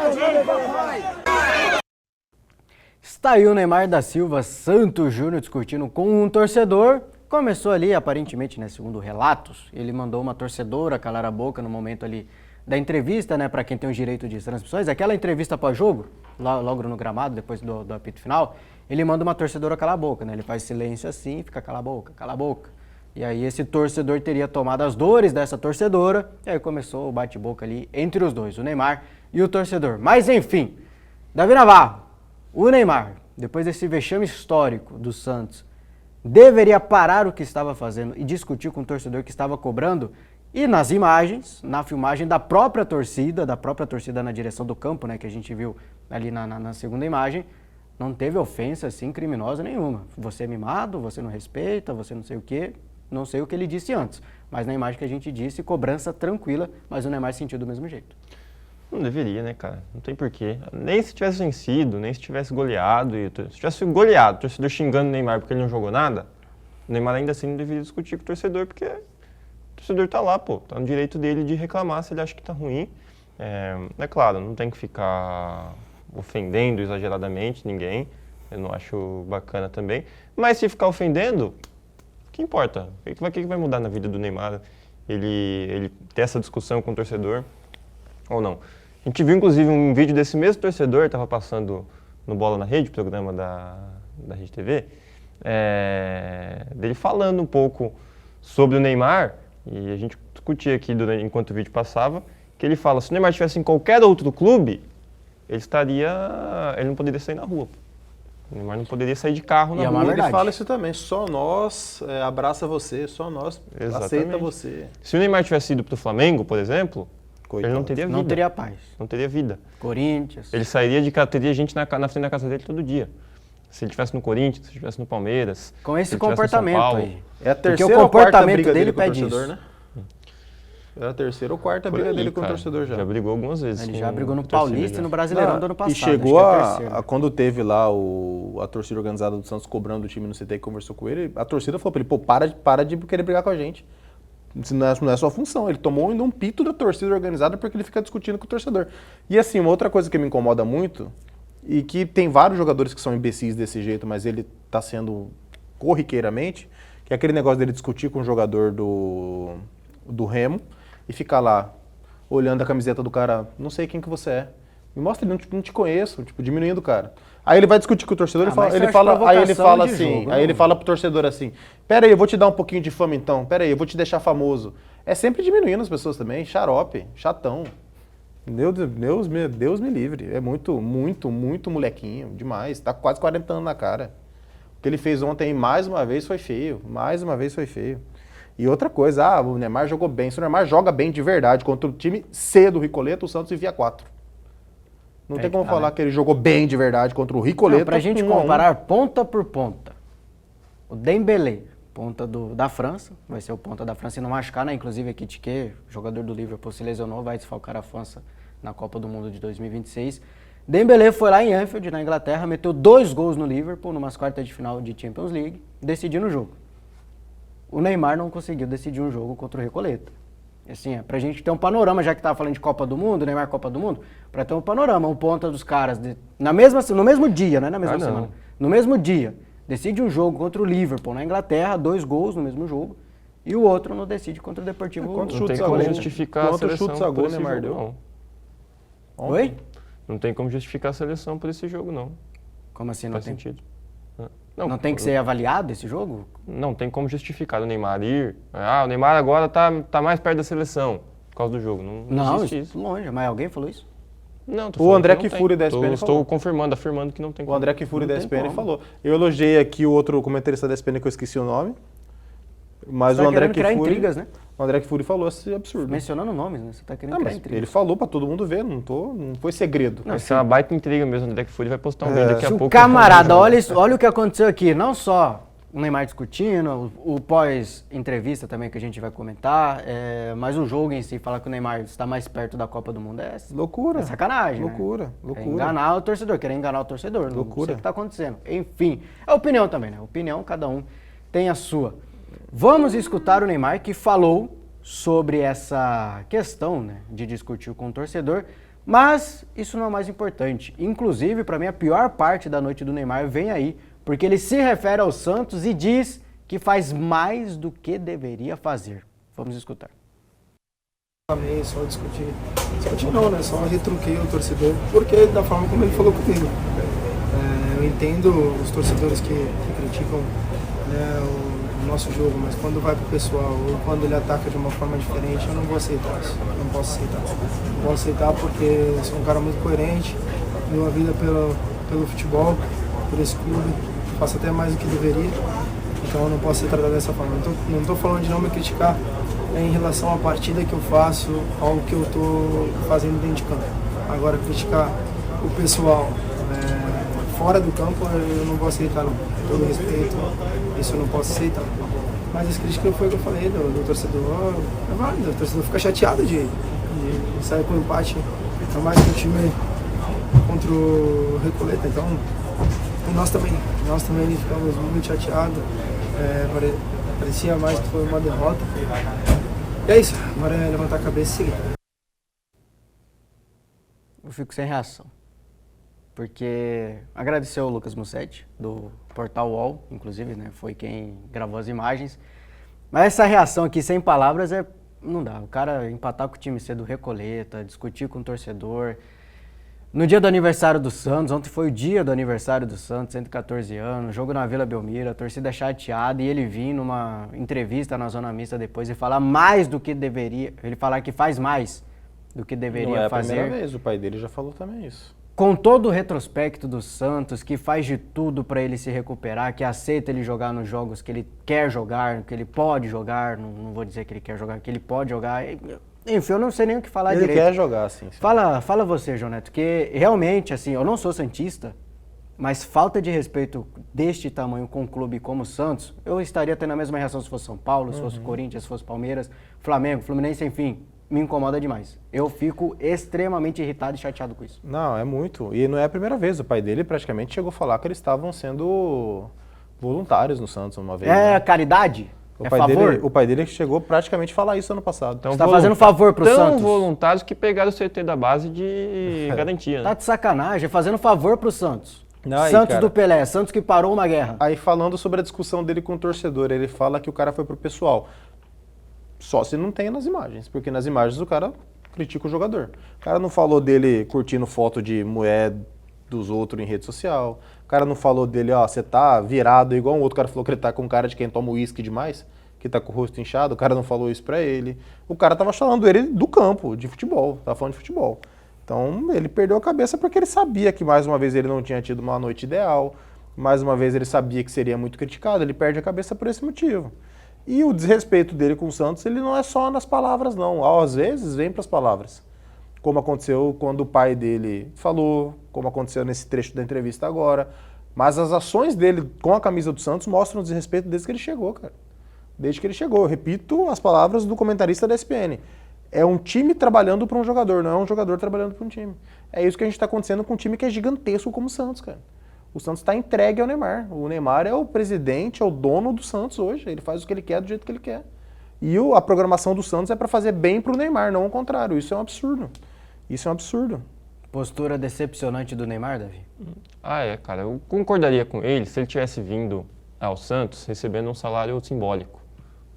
Está aí o Neymar da Silva Santos Júnior discutindo com um torcedor. Começou ali, aparentemente, né, segundo relatos, ele mandou uma torcedora calar a boca no momento ali da entrevista, né, para quem tem o direito de transmissões. Aquela entrevista pós-jogo, logo no gramado, depois do apito final, ele manda uma torcedora calar a boca, né? Ele faz silêncio assim e fica cala a boca, cala a boca. E aí esse torcedor teria tomado as dores dessa torcedora, e aí começou o bate-boca ali entre os dois, o Neymar e o torcedor. Mas enfim, Davi Navarro, o Neymar, depois desse vexame histórico do Santos, deveria parar o que estava fazendo e discutir com o torcedor que estava cobrando. E nas imagens, na filmagem da própria torcida na direção do campo, né, que a gente viu ali na segunda imagem, não teve ofensa assim criminosa nenhuma. Você é mimado, você não respeita, você não sei o quê, não sei o que ele disse antes. Mas na imagem que a gente disse, cobrança tranquila, mas o Neymar sentiu do mesmo jeito. Não deveria, né, cara? Não tem porquê. Nem se tivesse vencido, nem se tivesse goleado. Se tivesse goleado, o torcedor xingando o Neymar porque ele não jogou nada, o Neymar ainda assim não deveria discutir com o torcedor, porque o torcedor tá lá, pô. Tá no direito dele de reclamar se ele acha que tá ruim. É claro, não tem que ficar ofendendo exageradamente ninguém. Eu não acho bacana também. Mas se ficar ofendendo, o que importa? O que vai mudar na vida do Neymar? Ele ter essa discussão com o torcedor ou não? A gente viu, inclusive, um vídeo desse mesmo torcedor, estava passando no Bola na Rede, programa da Rede TV, dele falando um pouco sobre o Neymar, e a gente discutia aqui enquanto o vídeo passava, que ele fala, se o Neymar estivesse em qualquer outro clube, ele não poderia sair na rua. O Neymar não poderia sair de carro na E é uma rua. verdade. Ele fala isso também, só nós abraça você, só nós aceita Exatamente. você. Se o Neymar tivesse ido pro Flamengo, por exemplo, Coitado. ele não teria vida. Não teria paz. Não teria vida. Corinthians. Ele sairia de casa, teria gente na frente da casa dele todo dia. Se ele estivesse no Corinthians, se ele estivesse no Palmeiras. Com se esse ele estivesse no São comportamento Paulo. aí. É a Porque terceira o ou quarta comportamento briga dele dele com o pede torcedor, isso. né? É a terceira ou quarta Por briga aí, dele com o cara. torcedor já. Já brigou algumas vezes. Ele com já brigou no a torcida, Paulista já. e no Brasileirão Não, do ano passado. E chegou acho que é a terceira. quando teve lá a torcida organizada do Santos cobrando o time no CT e conversou com ele, a torcida falou pra ele, pô, para de querer brigar com a gente. Isso não é sua função. Ele tomou ainda um pito da torcida organizada porque ele fica discutindo com o torcedor. E assim, uma outra coisa que me incomoda muito, e que tem vários jogadores que são imbecis desse jeito, mas ele tá sendo corriqueiramente, que é aquele negócio dele discutir com o jogador do Remo e ficar lá olhando a camiseta do cara, não sei quem que você é. Me mostra, ele não te conheço, tipo, diminuindo o cara. Aí ele vai discutir com o torcedor, Ah, mas ele eu fala, acho aí ele fala provocação de assim, jogo, aí não. ele fala pro torcedor assim, pera aí, eu vou te dar um pouquinho de fama então, pera aí, eu vou te deixar famoso. É sempre diminuindo as pessoas também, xarope, chatão. Deus me livre, é muito molequinho, demais, tá com quase 40 anos na cara. O que ele fez ontem, mais uma vez, foi feio, E outra coisa, o Neymar jogou bem, se o Neymar joga bem de verdade contra o time C do Ricoleta, o Santos envia 4. Não tem como falar que ele jogou bem de verdade contra o Ricoleta. Não, pra gente 1 a 1. comparar ponta por ponta, o Dembélé, ponta da França, vai ser o ponta da França e não machucar, né? Inclusive aqui Tiquet, jogador do Liverpool, se lesionou, vai desfalcar a França na Copa do Mundo de 2026. Dembélé foi lá em Anfield, na Inglaterra, meteu 2 gols no Liverpool, numas quartas de final de Champions League, decidindo o jogo. O Neymar não conseguiu decidir um jogo contra o Recoleta. Assim, pra gente ter um panorama, já que tava falando de Copa do Mundo, Neymar Copa do Mundo, pra ter um panorama, um ponta dos caras, no mesmo dia, não é na mesma semana, no mesmo dia, decide um jogo contra o Liverpool na Inglaterra, 2 gols no mesmo jogo, e o outro não decide contra o Deportivo. Quantos Não tem chutes a como gol? justificar a Quantos seleção chutes a por gol esse Neymar jogo, deu? não. Oi? Não tem como justificar a seleção por esse jogo, não. Como assim não Faz tem? sentido. Não tem que ser avaliado esse jogo? Não tem como justificar o Neymar ir. O Neymar agora tá mais perto da seleção por causa do jogo. Não existe isso. Longe, mas alguém falou isso? Não, tô O falando André que não Kifuri tem. da ESPN Estou falou. afirmando que não tem O como. André Kifuri da tem ESPN como. falou. Eu elogiei aqui o outro comentarista da ESPN que eu esqueci o nome, mas Você o tá André querendo criar Kifuri... intrigas, né? O André Kifuri falou esse absurdo. Mencionando nomes, né? Você tá querendo Não, criar mas intrigas. ele falou pra todo mundo ver, não foi segredo. Vai ser uma baita intriga mesmo. O André Kifuri vai postar um vídeo daqui a Se pouco. o camarada, olha o que aconteceu aqui, não só o Neymar discutindo, o pós-entrevista também que a gente vai comentar, mas o jogo em si, falar que o Neymar está mais perto da Copa do Mundo Loucura. é sacanagem, Loucura, né? loucura. É enganar o torcedor, querer enganar o torcedor, não Loucura. sei o que está acontecendo. Enfim, é opinião também, né? Opinião, cada um tem a sua. Vamos escutar o Neymar que falou sobre essa questão, né, de discutir com o torcedor, mas isso não é o mais importante. Inclusive, para mim, a pior parte da noite do Neymar vem aí, porque ele se refere ao Santos e diz que faz mais do que deveria fazer. Vamos escutar. Também só discutir não, né? Só retruquei o torcedor, porque da forma como ele falou comigo. Eu entendo os torcedores que criticam, né, o nosso jogo, mas quando vai pro pessoal ou quando ele ataca de uma forma diferente, eu não vou aceitar isso. Não posso aceitar. Não posso aceitar porque eu sou um cara muito coerente, deu a vida pelo futebol, por esse clube, faço até mais do que deveria, então eu não posso ser tratado dessa forma. Não tô falando de não me criticar em relação à partida que eu faço, ao que eu tô fazendo dentro de campo. Agora, criticar o pessoal fora do campo, eu não vou aceitar, não. Com todo respeito, isso eu não posso aceitar. Mas essa crítica foi o que eu falei do torcedor, é válido, o torcedor fica chateado de sair com empate, ainda mais que o time contra o Recoleta, então nós também ficamos muito chateados, parecia mais que foi uma derrota. E é isso, agora é levantar a cabeça e seguir. Eu fico sem reação, porque agradecer ao Lucas Mussetti, do Portal UOL, inclusive, né, foi quem gravou as imagens, mas essa reação aqui sem palavras não dá. O cara empatar com o time C do Recoleta, discutir com o torcedor, no dia do aniversário do Santos, ontem foi o dia do aniversário do Santos, 114 anos, jogo na Vila Belmiro, a torcida chateada, e ele vir numa entrevista na Zona Mista depois e falar mais do que deveria, ele falar que faz mais do que deveria Não é a fazer. primeira vez, o pai dele já falou também isso. com todo o retrospecto do Santos, que faz de tudo para ele se recuperar, que aceita ele jogar nos jogos que ele quer jogar, que ele pode jogar, não vou dizer que ele quer jogar, que ele pode jogar. Enfim, eu não sei nem o que falar Ele direito. quer jogar, sim. Fala você, João Neto, que realmente, assim, eu não sou santista, mas falta de respeito deste tamanho com um clube como o Santos, eu estaria tendo a mesma reação se fosse São Paulo, se fosse Corinthians, se fosse Palmeiras, Flamengo, Fluminense, enfim, me incomoda demais. Eu fico extremamente irritado e chateado com isso. Não, é muito. E não é a primeira vez. O pai dele praticamente chegou a falar que eles estavam sendo voluntários no Santos uma vez. É né? caridade? O É pai favor? Dele, o pai dele chegou praticamente a falar isso ano passado. Então, Você tá fazendo favor pro tão Santos? voluntários que pegaram o CT da base de garantia, né? Tá de sacanagem, fazendo favor pro Santos. Não, aí, Santos cara. do Pelé, Santos que parou uma guerra. Aí falando sobre a discussão dele com o torcedor, ele fala que o cara foi pro pessoal. Só se não tem nas imagens, porque nas imagens o cara critica o jogador. O cara não falou dele curtindo foto de mulher dos outros em rede social. O cara não falou dele, ó, você tá virado igual um outro cara falou que ele tá com cara de quem toma uísque demais, que tá com o rosto inchado. O cara não falou isso pra ele. O cara tava falando ele do campo, de futebol, tava falando de futebol. Então ele perdeu a cabeça porque ele sabia que mais uma vez ele não tinha tido uma noite ideal, mais uma vez ele sabia que seria muito criticado, ele perde a cabeça por esse motivo. E o desrespeito dele com o Santos, ele não é só nas palavras não, às vezes vem para as palavras. Como aconteceu quando o pai dele falou, como aconteceu nesse trecho da entrevista agora, mas as ações dele com a camisa do Santos mostram o desrespeito desde que ele chegou, cara. Desde que ele chegou, eu repito as palavras do comentarista da ESPN. É um time trabalhando para um jogador, não é um jogador trabalhando para um time. É isso que a gente está acontecendo com um time que é gigantesco como o Santos, cara. O Santos está entregue ao Neymar. O Neymar é o presidente, é o dono do Santos hoje. Ele faz o que ele quer do jeito que ele quer. E a programação do Santos é para fazer bem para o Neymar, não ao contrário. Isso é um absurdo. Isso é um absurdo. Postura decepcionante do Neymar, Davi? Cara, eu concordaria com ele se ele tivesse vindo ao Santos recebendo um salário simbólico,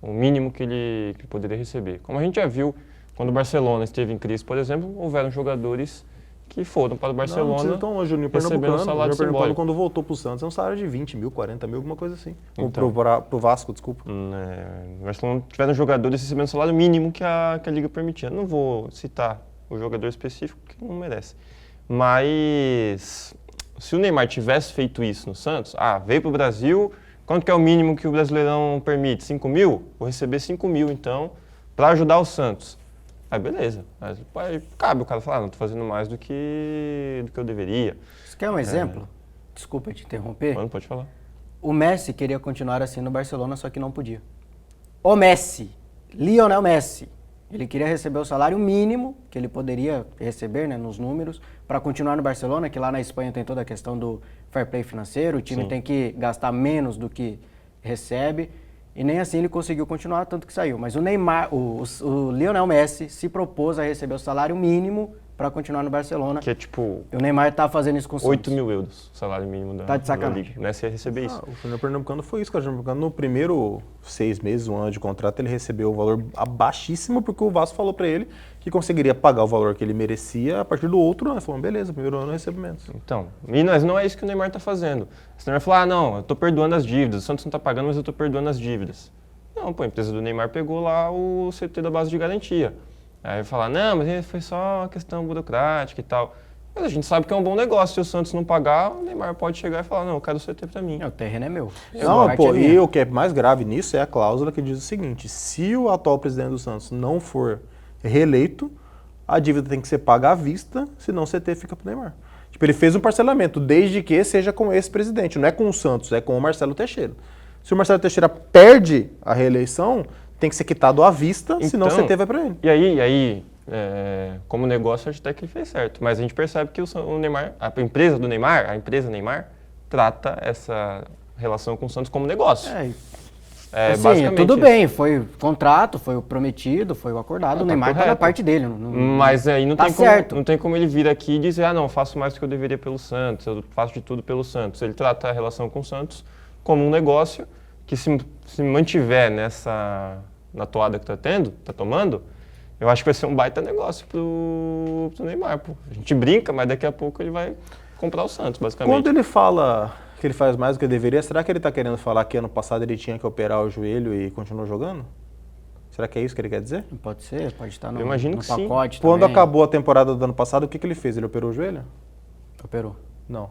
o mínimo que ele poderia receber. Como a gente já viu, quando o Barcelona esteve em crise, por exemplo, houveram jogadores que foram para o Barcelona. Não precisa tão longe, o Júnior recebendo Pernambucano. um salário O Júnior Pernambucano, simbólico. quando voltou para o Santos, é um salário de 20 mil, 40 mil, alguma coisa assim. Então. Pro Vasco, desculpa. O Barcelona tiveram jogadores recebendo salário mínimo que a Liga permitia. Não vou citar o jogador específico, porque não merece. Mas se o Neymar tivesse feito isso no Santos, veio para o Brasil, quanto que é o mínimo que o Brasileirão permite? 5 mil? Vou receber 5 mil, então, para ajudar o Santos. Aí beleza, aí cabe o cara falar, não, tô fazendo mais do que eu deveria. Você quer um exemplo? Desculpa te interromper. Mano, pode falar. O Messi queria continuar assim no Barcelona, só que não podia. O Messi, Lionel Messi, ele queria receber o salário mínimo que ele poderia receber, né, nos números, para continuar no Barcelona, que lá na Espanha tem toda a questão do fair play financeiro, o time Sim. tem que gastar menos do que recebe. E nem assim ele conseguiu continuar, tanto que saiu. Mas o Neymar, o Lionel Messi se propôs a receber o salário mínimo para continuar no Barcelona. Que é tipo E o Neymar tá fazendo isso com o Santos. 8 mil euros, salário mínimo da, Tá de da sacanagem. Liga. Né? Você ia receber isso. O Júnior Pernambucano foi isso, cara. O Júnior Pernambucano, no primeiro 6 meses, um ano de contrato, ele recebeu um valor baixíssimo, porque o Vasco falou pra ele que conseguiria pagar o valor que ele merecia a partir do outro ano. Ele falou, beleza, primeiro ano eu recebo menos. Então, mas não é isso que o Neymar está fazendo. O Neymar falou, não, eu estou perdoando as dívidas, o Santos não está pagando, mas eu estou perdoando as dívidas. Não, a empresa do Neymar pegou lá o CT da base de garantia. Aí vai falar, não, mas foi só uma questão burocrática e tal. Mas a gente sabe que é um bom negócio, se o Santos não pagar, o Neymar pode chegar e falar, não, eu quero o CT para mim. O terreno é meu. Não, pô, e o que é mais grave nisso é a cláusula que diz o seguinte, se o atual presidente do Santos não for reeleito, a dívida tem que ser paga à vista, senão o CT fica pro Neymar. Tipo, ele fez um parcelamento, desde que seja com esse presidente, não é com o Santos, é com o Marcelo Teixeira. Se o Marcelo Teixeira perde a reeleição, tem que ser quitado à vista, senão o CT vai para ele. E aí como negócio, acho até que ele fez certo. Mas a gente percebe que o Neymar, a empresa Neymar, trata essa relação com o Santos como negócio. Assim, basicamente tudo isso. bem, foi o contrato, foi o prometido, foi o acordado, o Neymar tá na correto. parte dele. Mas aí tá certo. não tem como ele vir aqui e dizer, não, eu faço mais do que eu deveria pelo Santos, eu faço de tudo pelo Santos. Ele trata a relação com o Santos como um negócio que se mantiver na toada que tá tomando, eu acho que vai ser um baita negócio pro Neymar. Pô. A gente brinca, mas daqui a pouco ele vai comprar o Santos, basicamente. Quando ele fala que ele faz mais do que deveria, será que ele está querendo falar que ano passado ele tinha que operar o joelho e continuou jogando? Será que é isso que ele quer dizer? Pode ser, pode estar no, Eu imagino no que sim. pacote Quando também. acabou a temporada do ano passado, o que ele fez? Ele operou o joelho? Operou. Não,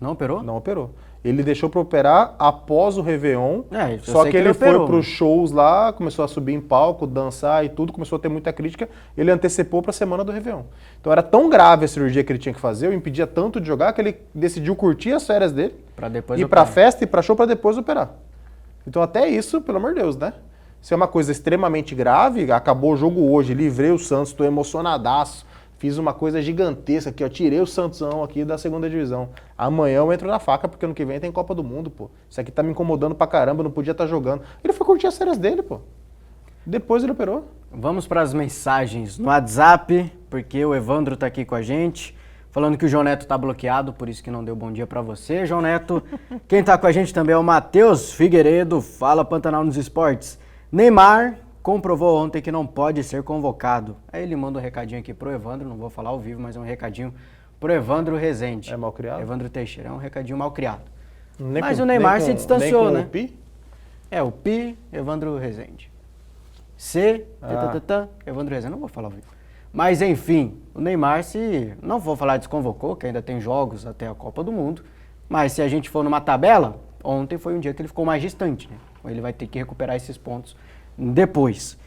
Não operou? não operou. Ele deixou para operar após o Réveillon, É, eu só sei que ele foi operou, para os mas- shows lá, começou a subir em palco, dançar e tudo, começou a ter muita crítica, ele antecipou para a semana do Réveillon. Então era tão grave a cirurgia que ele tinha que fazer, o impedia tanto de jogar, que ele decidiu curtir as férias dele, Pra depois ir para operar. festa e para show para depois operar. Então até isso, pelo amor de Deus, né? Se é uma coisa extremamente grave, acabou o jogo hoje, livrei o Santos, estou emocionadaço. Fiz uma coisa gigantesca aqui, ó. Tirei o Santosão aqui da segunda divisão. Amanhã eu entro na faca, porque ano que vem tem Copa do Mundo, pô. Isso aqui tá me incomodando pra caramba, eu não podia estar jogando. Ele foi curtir as férias dele, pô. Depois ele operou. Vamos para as mensagens no WhatsApp, porque o Evandro tá aqui com a gente, falando que o João Neto tá bloqueado, por isso que não deu bom dia para você, João Neto. Quem tá com a gente também é o Matheus Figueiredo, fala Pantanal nos Esportes. Neymar comprovou ontem que não pode ser convocado. Aí ele manda um recadinho aqui pro Evandro, não vou falar ao vivo, mas é um recadinho pro Evandro Rezende. É mal criado? Evandro Teixeira, é um recadinho mal criado. Nem Mas com- o Neymar nem se com- distanciou, nem com né? o Pi? É, o Pi, Evandro Rezende. C, Ah. Evandro Rezende, não vou falar ao vivo. Mas enfim, o Neymar se, não vou falar desconvocou, que ainda tem jogos até a Copa do Mundo, mas se a gente for numa tabela, ontem foi um dia que ele ficou mais distante, né? Ele vai ter que recuperar esses pontos depois.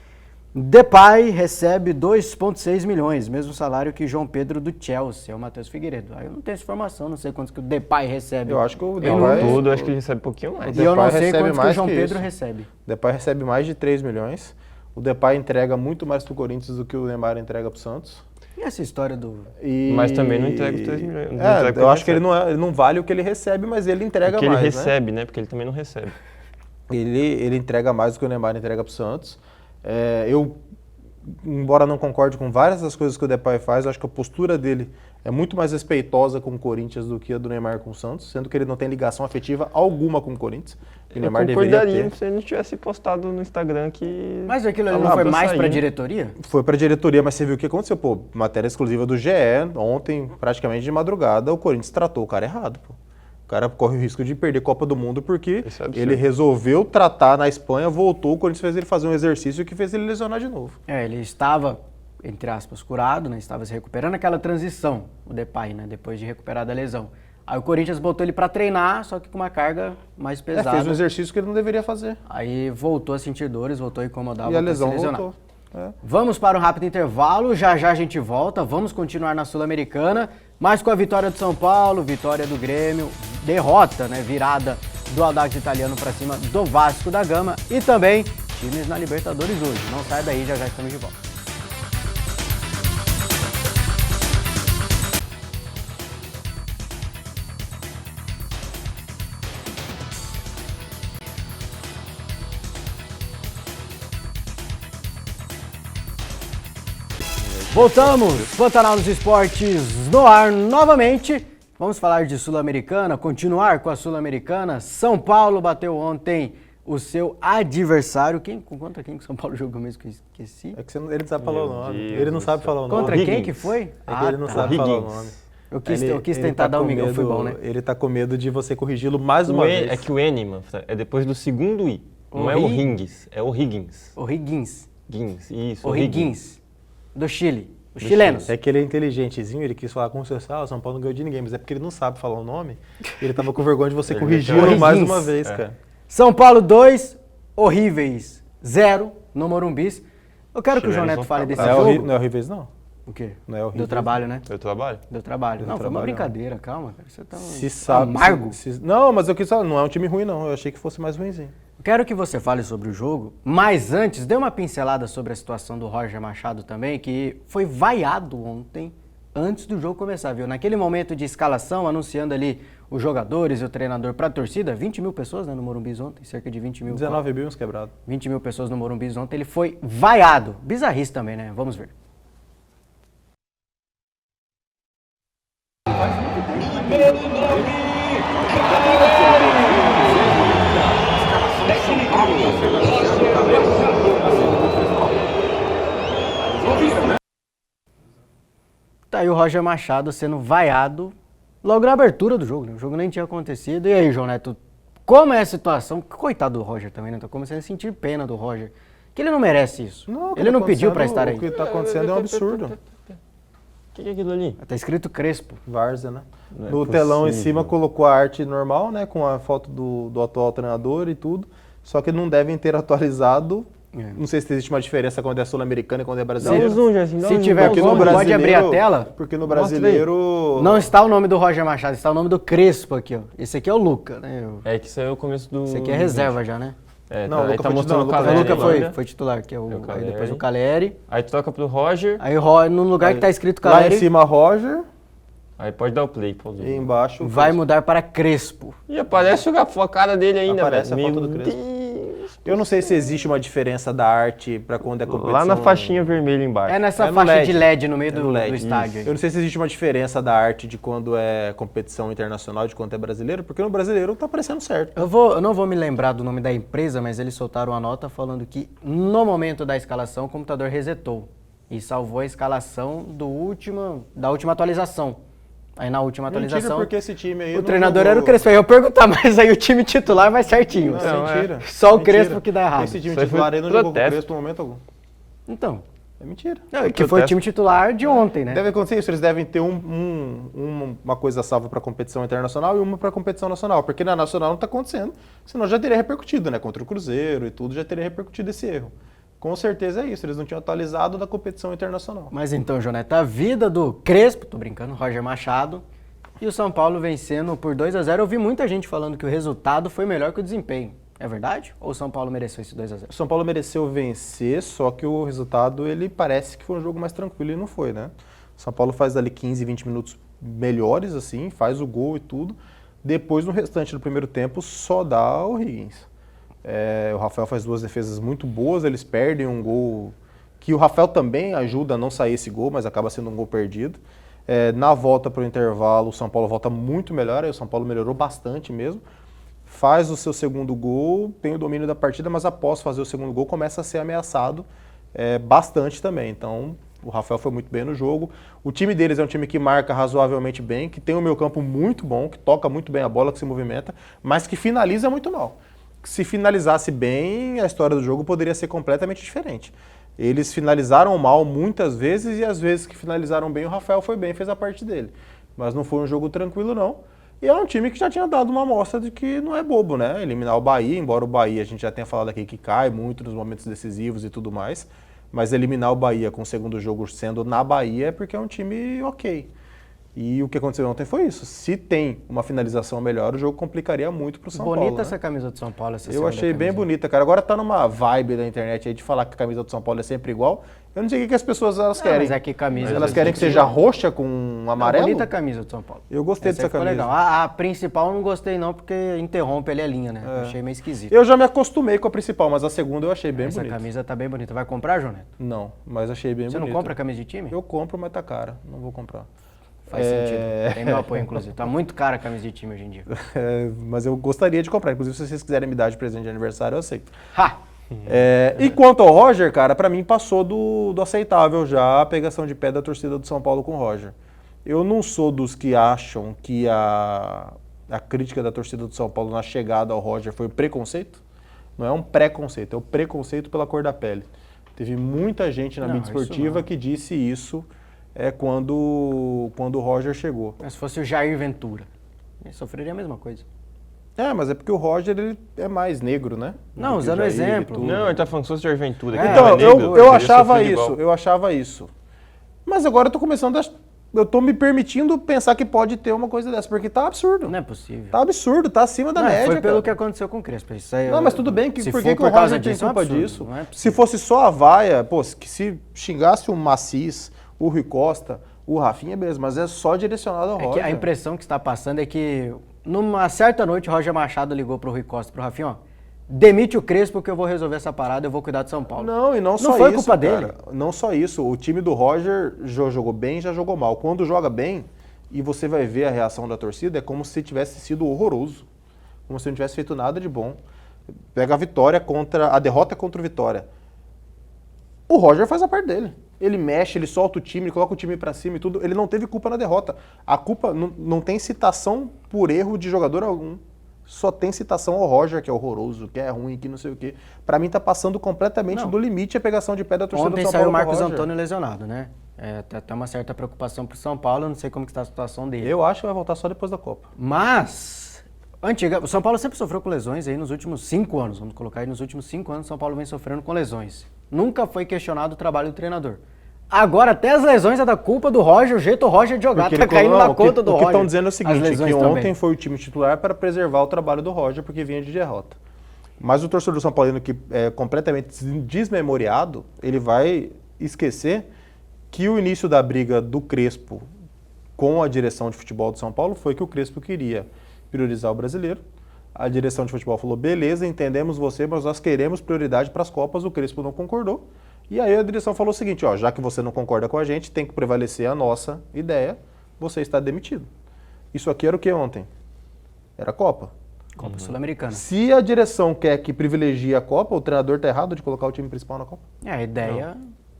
Depay recebe 2,6 milhões, mesmo salário que João Pedro do Chelsea, é o Matheus Figueiredo. Aí eu não tenho essa informação, não sei quantos que o Depay recebe. Eu acho que o Em Depay- um- Tudo, acho que ele recebe um pouquinho mais. E eu não Depay sei recebe quantos que o mais João que Pedro isso. recebe. O Depay recebe mais de 3 milhões. O Depay entrega muito mais pro Corinthians do que o Neymar entrega pro Santos. E essa história do... E- Mas também não entrega os 3 milhões, não É, entrega o que eu ele acho que ele não vale o que ele recebe, mas ele entrega Porque mais, ele né? recebe, né? Porque ele também não recebe. Ele entrega mais do que o Neymar entrega pro Santos. Eu, embora não concorde com várias das coisas que o Depay faz, eu acho que a postura dele é muito mais respeitosa com o Corinthians do que a do Neymar com o Santos, sendo que ele não tem ligação afetiva alguma com o Corinthians. O Eu Neymar deveria concordaria ter. se ele não tivesse postado no Instagram que... Mas aquilo ali Ah, não foi tô mais pra saindo. diretoria? Foi pra diretoria, mas você viu o que aconteceu? Pô, matéria exclusiva do GE, ontem, praticamente de madrugada, o Corinthians tratou o cara errado, pô. O cara corre o risco de perder Copa do Mundo porque Isso é absurdo. ele resolveu tratar na Espanha, voltou, o Corinthians fez ele fazer um exercício que fez ele lesionar de novo. Ele estava, entre aspas, curado, né? Estava se recuperando aquela transição, o Depay, né? Depois de recuperar da lesão. Aí o Corinthians botou ele pra treinar, só que com uma carga mais pesada. Fez um exercício que ele não deveria fazer. Aí voltou a sentir dores, voltou a incomodar, E a voltou lesão se lesionar. voltou. É. Vamos para um rápido intervalo, já já a gente volta, vamos continuar na Sul-Americana, mas com a vitória do São Paulo, vitória do Grêmio, derrota, né, virada do Audax Italiano para cima do Vasco da Gama e também times na Libertadores hoje. Não sai daí, já já estamos de volta. Voltamos, Pantanal nos Esportes no ar novamente. Vamos falar de Sul-Americana, continuar com a Sul-Americana. São Paulo bateu ontem o seu adversário. Contra quem que São Paulo jogou mesmo que eu esqueci? É que ele não sabe falar o nome. Deus Ele não do sabe céu. falar o nome. Contra quem Higgins. que foi? É que ele não tá. sabe falar o Higgins. nome. Eu quis Ele tentar tá dar um com migué, foi medo- bom, né? Ele tá com medo de você corrigi-lo mais uma vez. É que o N, mano, é depois do segundo I. Não é o Higgins, é o Higgins. O Higgins. Higgins, isso. O Higgins. Do Chile. Os chilenos. É que ele é inteligentezinho, ele quis falar com você, o São Paulo não ganhou de ninguém, mas é porque ele não sabe falar o nome. Ele tava com vergonha de você Ele corrigi-lo meteu- mais Higgins. uma vez, cara. São Paulo 2, horríveis 0 no Morumbis. Eu quero que o João Chilenos Neto vão fale ficar desse Não jogo. é horríveis, não. O quê? Não é horrível. Deu trabalho, né? Eu trabalho? Deu trabalho. Deu Não, foi uma trabalho, não. brincadeira, calma, cara. Você tá Se sabe. amargo. Não, mas eu quis falar, não é um time ruim, não. Eu achei que fosse mais ruimzinho. Quero que você fale sobre o jogo, mas antes, dê uma pincelada sobre a situação do Roger Machado também, que foi vaiado ontem, antes do jogo começar, viu? Naquele momento de escalação, anunciando ali os jogadores e o treinador para a torcida, 20 mil pessoas, né, no Morumbis ontem, cerca de 20 mil. 19 mil uns quebrados. 20 mil pessoas no Morumbis ontem, ele foi vaiado. Bizarrice também, né? Vamos ver. Tá aí o Roger Machado sendo vaiado logo na abertura do jogo, né? O jogo nem tinha acontecido. E aí, João Neto, como é a situação? Coitado do Roger também, né? Tô começando a sentir pena do Roger. Que ele não merece isso. o que Ele tá não pediu pra acontecendo- estar aí. O que tá acontecendo é um absurdo. que é aquilo ali? Tá escrito Crespo. Várzea, né? Não é No telão em possível. cima colocou a arte normal, né? Com a foto do atual treinador e tudo. Só que não devem ter atualizado. Não sei se existe uma diferença quando é sul-americano e quando é Dá brasileiro. um zoom, Jacinho, dá Se um zoom. tiver Dá um como, zoom. pode abrir a tela? Porque no Mostra aí. brasileiro... Não está o nome do Roger Machado, está o nome do Crespo aqui, ó. Esse aqui é o Luca, né? É que isso aí é o começo do... Esse aqui é reserva já, né? É, Não, tá, o aí Luca tá foi mostrando o titular, O Caleri Luca foi, ainda. foi titular, que é É o aí Caleri. depois o Caleri. Aí troca pro Roger, Aí no lugar que tá escrito Lá em Caleri, cima, Roger. aí pode dar o play. Pô, E embaixo... vai mudar para Crespo. E aparece a cara dele ainda, Aparece velho. a foto Meu do Crespo. Deus. Eu não sei se existe uma diferença da arte pra quando é competição... Lá na faixinha vermelha embaixo. É nessa É no faixa LED. de LED no meio É no do LED, estádio. Eu não sei se existe uma diferença da arte de quando é competição internacional, de quando é brasileiro, porque no brasileiro tá parecendo certo. Eu não vou me lembrar do nome da empresa, mas eles soltaram uma nota falando que no momento da escalação o computador resetou e salvou a escalação da última atualização. Aí na última atualização, Mentira, porque esse time aí... o não treinador jogou- era o Crespo. Aí eu ia perguntar, mas aí o time titular vai certinho. Não, Não, é. mentira. Só o Mentira. Crespo que dá errado. Esse time Isso aí titular foi aí não jogou com o protesto. Crespo no momento algum. Então, É mentira. que foi o protesto. time titular de ontem, né? Deve acontecer isso, eles devem ter uma coisa salva para competição internacional e uma para competição nacional, porque na nacional não está acontecendo, senão já teria repercutido, né? Contra o Cruzeiro e tudo, já teria repercutido esse erro. Com certeza é isso, eles não tinham atualizado da competição internacional. Mas então, Joneta, a vida do Crespo, tô brincando, Roger Machado, e o São Paulo vencendo por 2-0. Eu vi muita gente falando que o resultado foi melhor que o desempenho. É verdade? Ou o São Paulo mereceu esse 2-0? O São Paulo mereceu vencer, só que o resultado, ele parece que foi um jogo mais tranquilo e não foi, né? O São Paulo faz ali 15, 20 minutos melhores, assim, faz o gol e tudo. Depois, no restante do primeiro tempo, só dá o Higgins. O Rafael faz duas defesas muito boas, eles perdem um gol que o Rafael também ajuda a não sair esse gol, mas acaba sendo um gol perdido. Na volta para o intervalo, o São Paulo volta muito melhor, aí o São Paulo melhorou bastante mesmo. Faz o seu segundo gol, tem o domínio da partida, mas após fazer o segundo gol começa a ser ameaçado bastante também. Então, o Rafael foi muito bem no jogo. O time deles é um time que marca razoavelmente bem, que tem um meio-campo muito bom, que toca muito bem a bola, que se movimenta, mas que finaliza muito mal. Se finalizasse bem, a história do jogo poderia ser completamente diferente. Eles finalizaram mal muitas vezes e as vezes que finalizaram bem, o Rafael foi bem, fez a parte dele. Mas não foi um jogo tranquilo, não. E é um time que já tinha dado uma amostra de que não é bobo, né? Eliminar o Bahia, embora o Bahia, a gente já tenha falado aqui que cai muito nos momentos decisivos e tudo mais, mas eliminar o Bahia com o segundo jogo sendo na Bahia é porque é um time ok. E o que aconteceu ontem foi isso. Se tem uma finalização melhor, o jogo complicaria muito pro São Paulo. Bonita né? essa camisa do São Paulo. Essa Eu segunda achei bem camisa. bonita, cara. Agora tá numa vibe da internet aí de falar que a camisa do São Paulo é sempre igual. Eu não sei o que as pessoas elas Não, querem. mas é que camisa... Elas querem que seja roxa com um amarelo? Bonita a camisa do São Paulo. Eu gostei Essa dessa aí ficou camisa. legal. A principal eu não gostei não, porque interrompe ali a linha, né? Achei meio esquisito. Eu já me acostumei com a principal, mas a segunda eu achei bem Essa bonita. camisa tá bem bonita. Vai comprar, Joneta? Não, mas achei bem Você bonita. não compra camisa de time? Eu compro, mas tá cara. Não vou comprar. Faz sentido. Tem meu apoio, inclusive. Tá muito cara a camisa de time hoje em dia. Mas eu gostaria de comprar. Inclusive, se vocês quiserem me dar de presente de aniversário, eu aceito. Ha! E quanto ao Roger, cara, pra mim passou do aceitável já a pegação de pé da torcida do São Paulo com o Roger. Eu não sou dos que acham que a crítica da torcida do São Paulo na chegada ao Roger foi preconceito. Não é um preconceito, é o preconceito pela cor da pele. Teve muita gente na Não, mídia isso esportiva não. que disse isso quando o Roger chegou. Mas se fosse o Jair Ventura, ele sofreria a mesma coisa. Mas é porque o Roger ele é mais negro, né? Não, Do que o usando Jair e exemplo. tudo. Não, ele tá falando que se fosse de Aventura. que Então, ele é negro, eu teria achava sofrido isso, igual. eu achava isso. Mas agora eu tô começando eu tô me permitindo pensar que pode ter uma coisa dessa, porque tá absurdo. Não é possível. Tá absurdo, tá acima da Não, média, foi pelo cara. que aconteceu com o Crespo. Isso aí Não, mas tudo bem, se por for que por o causa Roger tem disso, é um culpa absurdo, disso? não é Se possível. fosse só a vaia, que se xingasse o Macis, o Rui Costa, o Rafinha, beleza, mas é só direcionado ao É Roger. que a impressão que está passando é que numa certa noite o Roger Machado ligou pro Rui Costa e pro Rafinha, ó, demite o Crespo que eu vou resolver essa parada, eu vou cuidar de São Paulo. Não, e não só isso. Não foi culpa cara. dele. Não só isso. O time do Roger já jogou bem, já jogou mal. Quando joga bem, e você vai ver a reação da torcida, é como se tivesse sido horroroso. Como se não tivesse feito nada de bom. Pega a derrota contra o Vitória. O Roger faz a parte dele. Ele mexe, ele solta o time, ele coloca o time pra cima e tudo. Ele não teve culpa na derrota. A culpa não tem citação por erro de jogador algum. Só tem citação ao Roger, que é horroroso, que é ruim, que não sei o quê. Pra mim tá passando completamente Não. do limite a pegação de pé da torcida Ontem do São saiu Paulo o Marcos com o Roger. Antônio lesionado, né? Até uma certa preocupação pro São Paulo, eu não sei como que está a situação dele. Eu acho que vai voltar só depois da Copa. Mas, o São Paulo sempre sofreu com lesões aí nos últimos 5 anos, vamos colocar aí nos últimos 5 anos, o São Paulo vem sofrendo com lesões. Nunca foi questionado o trabalho do treinador. Agora, até as lesões é da culpa do Roger, o jeito do Roger de jogar, tá caindo na conta do Roger. O que estão dizendo é o seguinte, que ontem também. foi o time titular para preservar o trabalho do Roger, porque vinha de derrota. Mas o torcedor São Paulino, que é completamente desmemoriado, ele vai esquecer que o início da briga do Crespo com a direção de futebol do São Paulo foi que o Crespo queria priorizar o brasileiro. A direção de futebol falou, beleza, entendemos você, mas nós queremos prioridade para as Copas, o Crespo não concordou. E aí a direção falou o seguinte, já que você não concorda com a gente, tem que prevalecer a nossa ideia, você está demitido. Isso aqui era o que ontem? Era a Copa. Copa Sul-Americana. Se a direção quer que privilegie a Copa, o treinador está errado de colocar o time principal na Copa? É, a ideia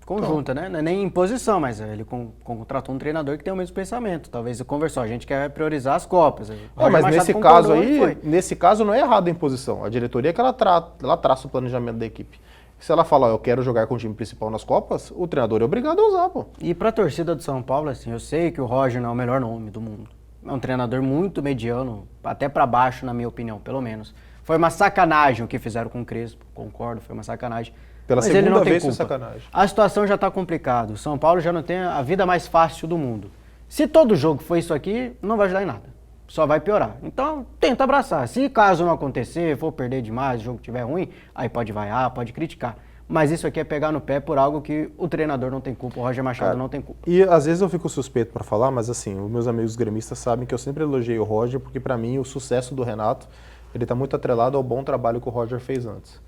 conjunta, né? Não é nem imposição, mas ele contratou um treinador que tem o mesmo pensamento. Talvez ele conversou, a gente quer priorizar as Copas. Mas nesse caso aí, nesse caso não é errado a imposição. A diretoria é que ela traça o planejamento da equipe. Se ela falar, eu quero jogar com o time principal nas Copas, o treinador é obrigado a usar, pô. E pra torcida do São Paulo, assim, eu sei que o Roger não é o melhor nome do mundo. É um treinador muito mediano, até pra baixo, na minha opinião, pelo menos. Foi uma sacanagem o que fizeram com o Crespo, concordo, foi uma sacanagem. Pela mas segunda ele não tem vez foi culpa. sacanagem. A situação já tá complicada. O São Paulo já não tem a vida mais fácil do mundo. Se todo jogo for isso aqui, não vai ajudar em nada. Só vai piorar. Então, tenta abraçar. Se caso não acontecer, for perder demais, o jogo estiver ruim, aí pode vaiar, pode criticar. Mas isso aqui é pegar no pé por algo que o treinador não tem culpa, o Roger Machado não tem culpa. E às vezes eu fico suspeito para falar, mas assim, os meus amigos gremistas sabem que eu sempre elogiei o Roger, porque para mim o sucesso do Renato, ele tá muito atrelado ao bom trabalho que o Roger fez antes.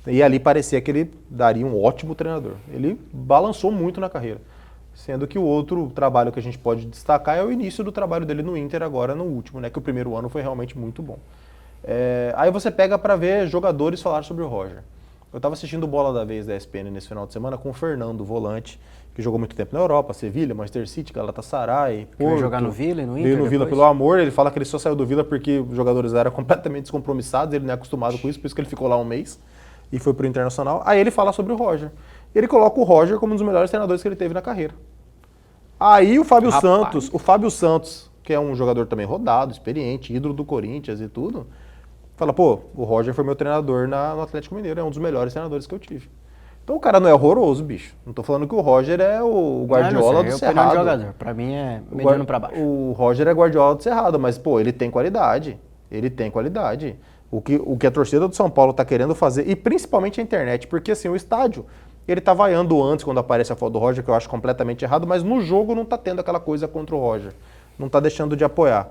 E ali parecia que ele daria um ótimo treinador. Ele balançou muito na carreira. Sendo que o outro trabalho que a gente pode destacar é o início do trabalho dele no Inter agora no último, né? Que o primeiro ano foi realmente muito bom. Aí você pega para ver jogadores falar sobre o Roger. Eu estava assistindo Bola da Vez da ESPN nesse final de semana com o Fernando, volante, que jogou muito tempo na Europa, Sevilha, Manchester City, Galatasaray, Porto. Vai jogar no Vila e no Inter Veio no Vila depois? pelo amor, ele fala que ele só saiu do Vila porque os jogadores eram completamente descompromissados, ele não é acostumado com isso, por isso que ele ficou lá um mês e foi pro Internacional. Aí ele fala sobre o Roger. Ele coloca o Roger como um dos melhores treinadores que ele teve na carreira. Aí o Fábio Santos, que é um jogador também rodado, experiente, ídolo do Corinthians e tudo, fala, pô, o Roger foi meu treinador no Atlético Mineiro, é um dos melhores treinadores que eu tive. Então o cara não é horroroso, bicho. Não tô falando que o Roger é o Guardiola do Cerrado. De jogador. Pra mim é mediano pra baixo. O Roger é Guardiola do Cerrado, mas, pô, ele tem qualidade. Ele tem qualidade. O que a torcida do São Paulo tá querendo fazer, e principalmente a internet, porque assim, o estádio, ele tá vaiando antes quando aparece a foto do Roger, que eu acho completamente errado, mas no jogo não tá tendo aquela coisa contra o Roger. Não tá deixando de apoiar.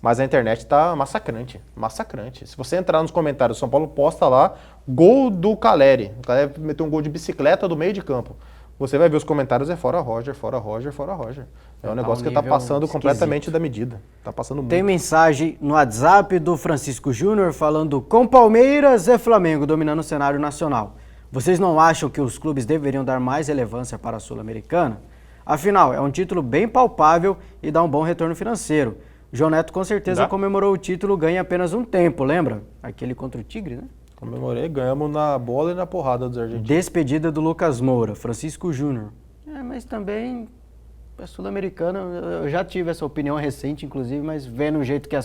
Mas a internet tá massacrante, massacrante. Se você entrar nos comentários, o São Paulo posta lá, gol do Caleri. O Caleri meteu um gol de bicicleta do meio de campo. Você vai ver os comentários, é fora Roger, fora Roger, fora Roger. É um negócio que tá passando completamente da medida. Tá passando muito. Tem mensagem no WhatsApp do Francisco Júnior falando: com Palmeiras e Flamengo dominando o cenário nacional, vocês não acham que os clubes deveriam dar mais relevância para a Sul-Americana? Afinal, é um título bem palpável e dá um bom retorno financeiro. João Neto com certeza comemorou o título, ganha apenas um tempo, lembra? Aquele contra o Tigre, né? Comemorei, ganhamos na bola e na porrada dos argentinos. Despedida do Lucas Moura, Francisco Júnior. Mas também a Sul-Americana, eu já tive essa opinião recente, inclusive, mas vendo o jeito que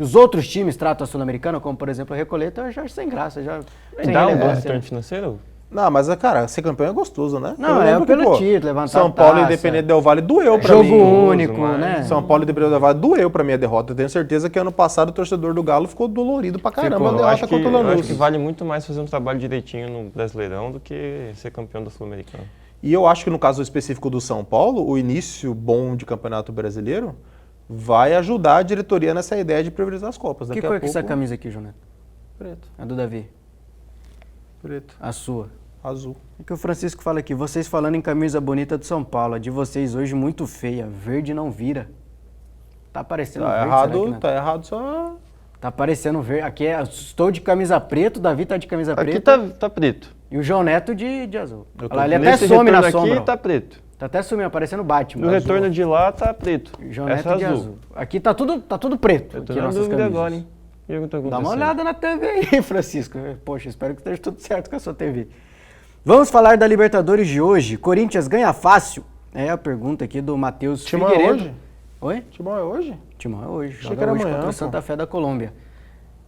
os outros times tratam a Sul-Americana, como por exemplo a Recoleta, eu já acho sem graça. Sem dá um bom retorno financeiro? Não, mas, cara, ser campeão é gostoso, né? Não, é pelo título, levantar São Paulo e Independente Del Valle doeu pra mim. Jogo único, né? São Paulo e Independente Del Valle doeu pra mim a derrota. Eu tenho certeza que ano passado o torcedor do Galo ficou dolorido pra caramba a derrota contra o Lanús. Eu acho que vale muito mais fazer um trabalho direitinho no Brasileirão do que ser campeão da Sul-Americana. E eu acho que no caso específico do São Paulo, o início bom de campeonato brasileiro vai ajudar a diretoria nessa ideia de priorizar as Copas. Que cor é essa camisa aqui, João Neto? Preto. A do Davi? Preto. A sua? Azul. É que o Francisco fala aqui, vocês falando em camisa bonita do São Paulo, a de vocês hoje muito feia, verde não vira. Tá parecendo verde, errado, tá errado só... Tá parecendo verde, aqui estou de camisa preta, o Davi tá de camisa aqui preta. Aqui tá preto. E o João Neto de azul. Ele até some na sombra. Aqui tá preto. Tá até sumindo, parecendo Batman. No retorno de lá tá preto. O João Neto de azul. Aqui tá tudo preto. Eu tô na dúvida agora, hein? Dá uma olhada na TV aí, Francisco. Poxa, espero que esteja tudo certo com a sua TV. Vamos falar da Libertadores de hoje. Corinthians ganha fácil. É a pergunta aqui do Matheus Timão é Figueiredo. hoje? Oi? Timão é hoje? Timão é hoje. Achei Joga que era hoje amanhã, contra o pô. Santa Fé da Colômbia.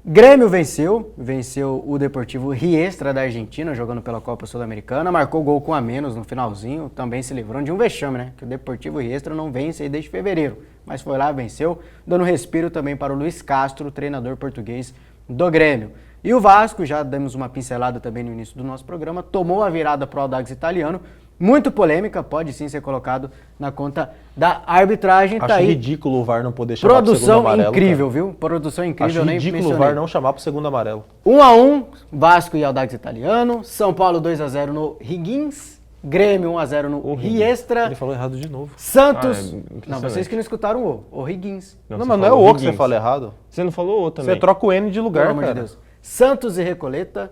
Grêmio venceu o Deportivo Riestra da Argentina, jogando pela Copa Sul-Americana, marcou gol com a menos no finalzinho, também se livrando de um vexame, né? Que o Deportivo Riestra não vence aí desde fevereiro, mas foi lá, venceu, dando respiro também para o Luiz Castro, treinador português do Grêmio. E o Vasco, já demos uma pincelada também no início do nosso programa, tomou a virada pro Audax Italiano, muito polêmica, pode sim ser colocado na conta da arbitragem. Acho Tá aí. ridículo o VAR não poder chamar pro segundo Produção amarelo. incrível, cara. viu? Produção incrível, Acho nem ridículo o mencionei. VAR não chamar pro segundo amarelo. 1-1, Vasco e Audax Italiano. São Paulo 2-0 no Higgins. Grêmio 1-0 no Riestra. Ele falou errado de novo. Santos. Ah, é não, impressionante. vocês que não escutaram o Higgins. Não, você mas não é falou o que você Higgins. fala errado. Você não falou o também. Você troca o N de lugar, Pelo amor cara. de Deus. Santos e Recoleta.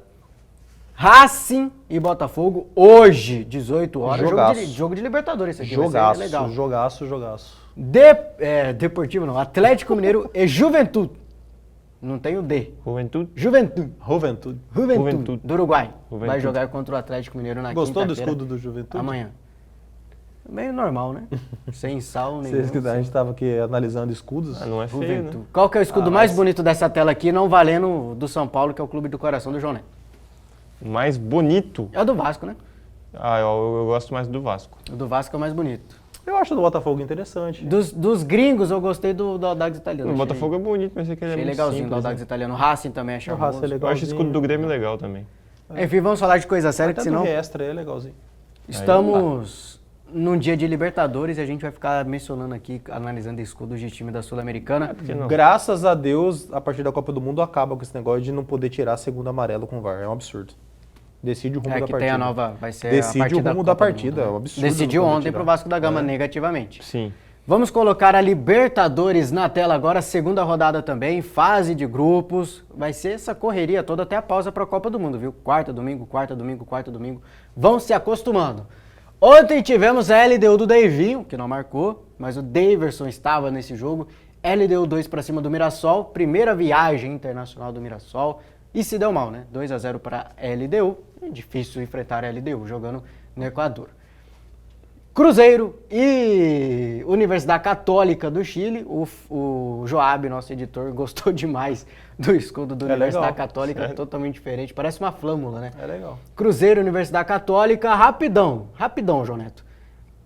Racing e Botafogo, hoje, 18 horas. Jogaço. Jogo de Libertadores, esse aqui vai Jogaço, ser legal. jogaço. Deportivo não, Atlético Mineiro e Juventude. Não tem o D. Juventude. Juventude. Juventude. Do Uruguai. Juventude. Vai jogar contra o Atlético Mineiro na Gostou do quinta-feira. escudo do Juventude? Amanhã. Meio normal, né? Sem sal nenhum. A gente tava aqui analisando escudos. Ah, não é feio, Juventude. né? Qual que é o escudo mais bonito dessa tela aqui, não valendo do São Paulo, que é o clube do coração do João Neto? O mais bonito. É o do Vasco, né? Ah, eu gosto mais do Vasco. O do Vasco é o mais bonito. Eu acho o do Botafogo interessante. Dos gringos, eu gostei do Audax Italiano. O Achei- Botafogo é bonito, mas é que ele é Achei muito legalzinho do simples, Audax né? Italiano. O Racing também é O charmoso. Racing é Eu legalzinho. acho o escudo do Grêmio legal também. Enfim, vamos falar de coisa séria, que Até senão do Riestra é legalzinho. estamos num dia de Libertadores e a gente vai ficar mencionando aqui, analisando escudos de time da Sul-Americana. Por que não? Graças a Deus, a partir da Copa do Mundo acaba com esse negócio de não poder tirar segundo amarelo com o VAR. É um absurdo. Decide o rumo É da que partida. tem a nova, vai ser Decide a partir o rumo da da Copa do partida, Mundo, é um né? absurdo Decidiu não poder ontem tirar. pro Vasco da Gama negativamente. Sim. Vamos colocar a Libertadores na tela agora, segunda rodada também, fase de grupos. Vai ser essa correria toda até a pausa para a Copa do Mundo, viu? Quarta, domingo. Vão se acostumando. Ontem tivemos a LDU do Deivinho, que não marcou, mas o Daverson estava nesse jogo. LDU 2 para cima do Mirassol, primeira viagem internacional do Mirassol. E se deu mal, né? 2-0 para a LDU. É difícil enfrentar a LDU jogando no Equador. Cruzeiro e Universidade Católica do Chile. O Joab, nosso editor, gostou demais do escudo do Universidade legal. Católica, totalmente diferente. Parece uma flâmula, né? É legal. Cruzeiro e Universidade Católica, rapidão, João Neto.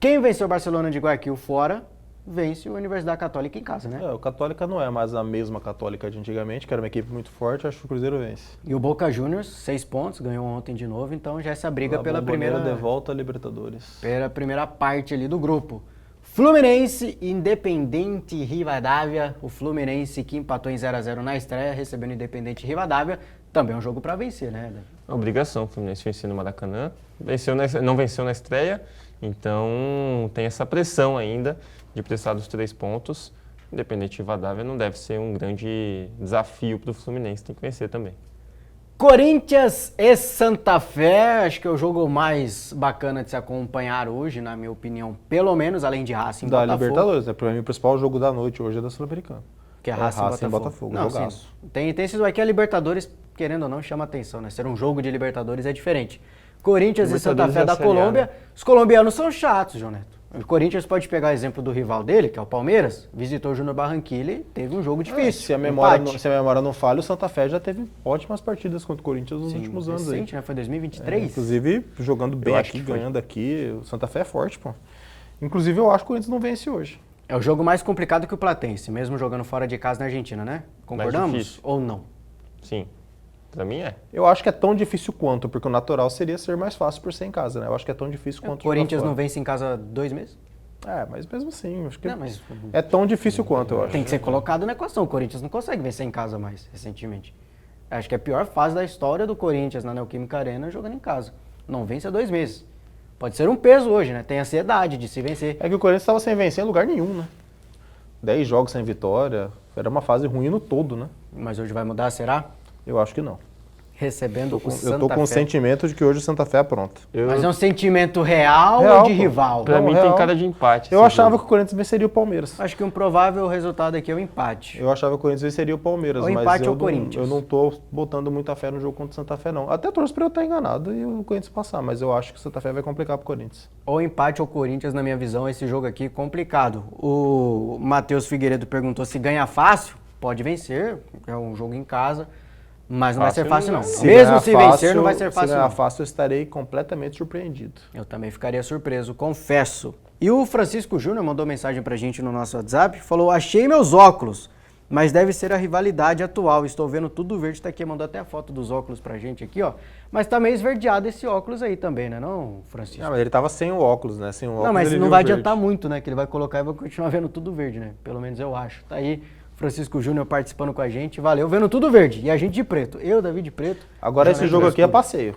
Quem venceu o Barcelona de Guayaquil fora, vence a Universidade Católica em casa, né? O Católica não é mais a mesma Católica de antigamente, que era uma equipe muito forte, acho que o Cruzeiro vence. E o Boca Juniors, 6 pontos, ganhou ontem de novo, então já essa briga A pela Bombonera primeira... de volta a Libertadores. Pela primeira parte ali do grupo. Fluminense, Independente Rivadavia. O Fluminense que empatou em 0-0 na estreia, recebendo Independente Rivadavia. Também é um jogo para vencer, né? Obrigação, o Fluminense vencer no Maracanã. Não venceu na estreia, então tem essa pressão ainda de precisar dos 3 pontos. Independente de Rivadavia não deve ser um grande desafio para o Fluminense, tem que vencer também. Corinthians e Santa Fé, acho que é o jogo mais bacana de se acompanhar hoje, na minha opinião, pelo menos, além de Racing e Da Botafogo. Libertadores, né? Pra mim o principal jogo da noite hoje é da Sul-Americana. Que é Racing e Botafogo. Não, jogaço. sim, tem sido aqui a Libertadores, querendo ou não, chama atenção, né? Ser um jogo de Libertadores é diferente. Corinthians e Santa Libertadores Fé é da a Série A, Colômbia. né? Os colombianos são chatos, João Neto. O Corinthians pode pegar o exemplo do rival dele, que é o Palmeiras, visitou o Júnior Barranquilla e teve um jogo difícil. Se a empate. memória não falha, o Santa Fé já teve ótimas partidas contra o Corinthians nos últimos anos aí. Recente, né? Foi 2023. Inclusive, jogando bem Eu acho aqui, que foi. ganhando aqui, o Santa Fé é forte, pô. Inclusive, eu acho que o Corinthians não vence hoje. É o jogo mais complicado que o Platense, mesmo jogando fora de casa na Argentina, né? Concordamos? difícil. Ou não? Sim, para mim é. Eu acho que é tão difícil quanto, porque o natural seria ser mais fácil por ser em casa, né? Eu acho que é tão difícil O quanto. Corinthians jogar não fora. vence em casa 2 meses? É, mas mesmo assim, acho que Não, mas é tão difícil quanto, eu acho. tem que ser colocado na equação. O Corinthians não consegue vencer em casa mais, recentemente. Acho que é a pior fase da história do Corinthians na Neoquímica Arena jogando em casa. Não vence há 2 meses. Pode ser um peso hoje, né? Tem ansiedade de se vencer. É que o Corinthians estava sem vencer em lugar nenhum, né? 10 jogos sem vitória. Era uma fase ruim no todo, né? Mas hoje vai mudar, será? Eu acho que não. recebendo o Santa Eu tô com o Fé. sentimento de que hoje o Santa Fé é pronto. Mas é um sentimento real Real, ou de pô. rival? Pra Não, mim real. tem cara de empate. Eu esse achava que jogo. o Corinthians venceria o Palmeiras. Acho que um provável resultado aqui é o empate. Eu achava que o Corinthians venceria o Palmeiras, Ou mas empate eu ou não, Corinthians. eu não tô botando muita fé no jogo contra o Santa Fé, não. Até torço pra eu estar enganado e o Corinthians passar, mas eu acho que o Santa Fé vai complicar pro Corinthians. Ou empate ou Corinthians, na minha visão, esse jogo aqui é complicado. O Matheus Figueiredo perguntou se ganha fácil. Pode vencer, é um jogo em casa, mas não vai ser fácil não. Se Mesmo ganhar se fácil, vencer, não vai ser fácil Se ganhar não. fácil, eu estarei completamente surpreendido. Eu também ficaria surpreso, confesso. E o Francisco Júnior mandou mensagem pra gente no nosso WhatsApp, falou, achei meus óculos, mas deve ser a rivalidade atual, estou vendo tudo verde, tá aqui, mandou até a foto dos óculos pra gente aqui, ó. Mas tá meio esverdeado esse óculos aí também, né não, Francisco? Ah, mas ele tava sem o óculos, né? Sem o óculos, Não, mas ele não viu vai verde. adiantar muito, né? Que ele vai colocar e vai continuar vendo tudo verde, né? Pelo menos eu acho. Tá aí, Francisco Júnior participando com a gente. Valeu, vendo tudo verde. E a gente de preto. Eu, Davi de preto. Agora esse Jonathan jogo aqui é escuro. passeio.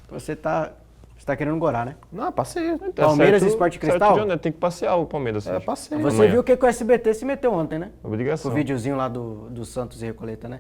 Você tá querendo gorar, né? Não, é passeio. Tá Palmeiras certo- e Sport certo, Cristal? Jonathan, tem que passear o Palmeiras. É hoje. passeio. Você Amanhã. viu o que o SBT se meteu ontem, né? Com Obrigação. o videozinho lá do Santos e Recoleta, né?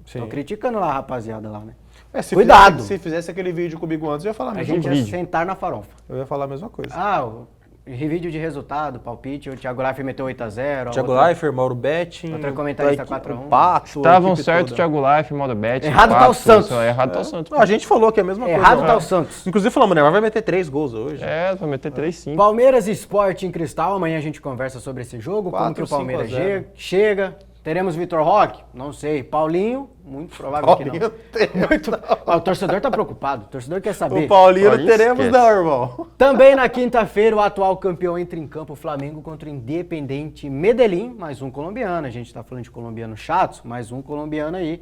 Sim. Tô criticando lá a rapaziada lá, né? Se Cuidado. Se fizesse aquele vídeo comigo antes, eu ia falar a A mesma gente coisa. ia sentar na farofa. Eu ia falar a mesma coisa. Ah, o vídeo de resultado, palpite, o Thiago Leifert meteu 8-0. Thiago outra- Leifert, Mauro Betting, outra comentarista a equipe- 4-1. o Pato, a Estavam equipe certo o toda. Thiago Life, modo bet. Errado tá o Santos. Errado tá o Santos. Não, a gente falou que é a mesma coisa. Errado né? tá o Santos. Inclusive falamos, o Neymar vai meter 3 gols hoje. É, vai meter 3-5. Palmeiras e Sport em Cristal, amanhã a gente conversa sobre esse jogo, como 4, que o Palmeiras 5 a 0. chega. Teremos Vitor Roque? Não sei. Paulinho? Muito provável que não. Paulinho teremos, Muito... Ó, o torcedor tá preocupado, o torcedor quer saber. O Paulinho Paulinho teremos esquece. não, irmão. Também na quinta-feira, o atual campeão entra em campo, o Flamengo contra o Independente Medellín, mais um colombiano. A gente tá falando de colombiano chato, mais um colombiano aí.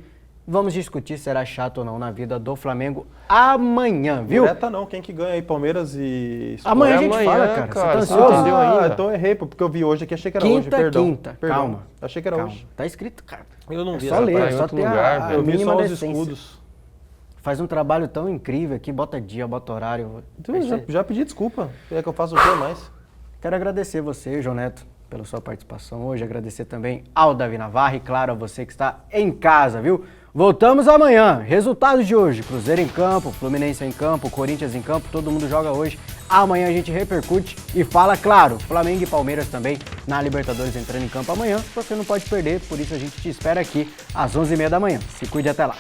Vamos discutir se será chato ou não na vida do Flamengo amanhã, viu? Direta não, quem que ganha aí, Palmeiras e... Amanhã a É gente amanhã, fala, cara. cara, Você tá você ansioso? entendeu ainda? Então eu errei, porque eu vi hoje aqui, achei que era hoje, Quinta, perdão. quinta. Perdão. Calma. Achei que era Calma. hoje. Tá escrito, cara. Eu não É vi só essa ler, parte. é em só outro ter lugar, a velho. Eu vi mínima só os decência. escudos. Faz um trabalho tão incrível aqui, bota dia, bota horário. Então, eu já pedi desculpa. Quer que eu faça o que mais? Quero agradecer você, João Neto, pela sua participação hoje. Agradecer também ao Davi Navarro e, claro, a você que está em casa, viu? Voltamos amanhã. Resultados de hoje. Cruzeiro em campo, Fluminense em campo, Corinthians em campo. Todo mundo joga hoje. Amanhã a gente repercute e fala, claro, Flamengo e Palmeiras também na Libertadores entrando em campo amanhã. Você não pode perder, por isso a gente te espera aqui às 11h30 da manhã. Se cuide até lá.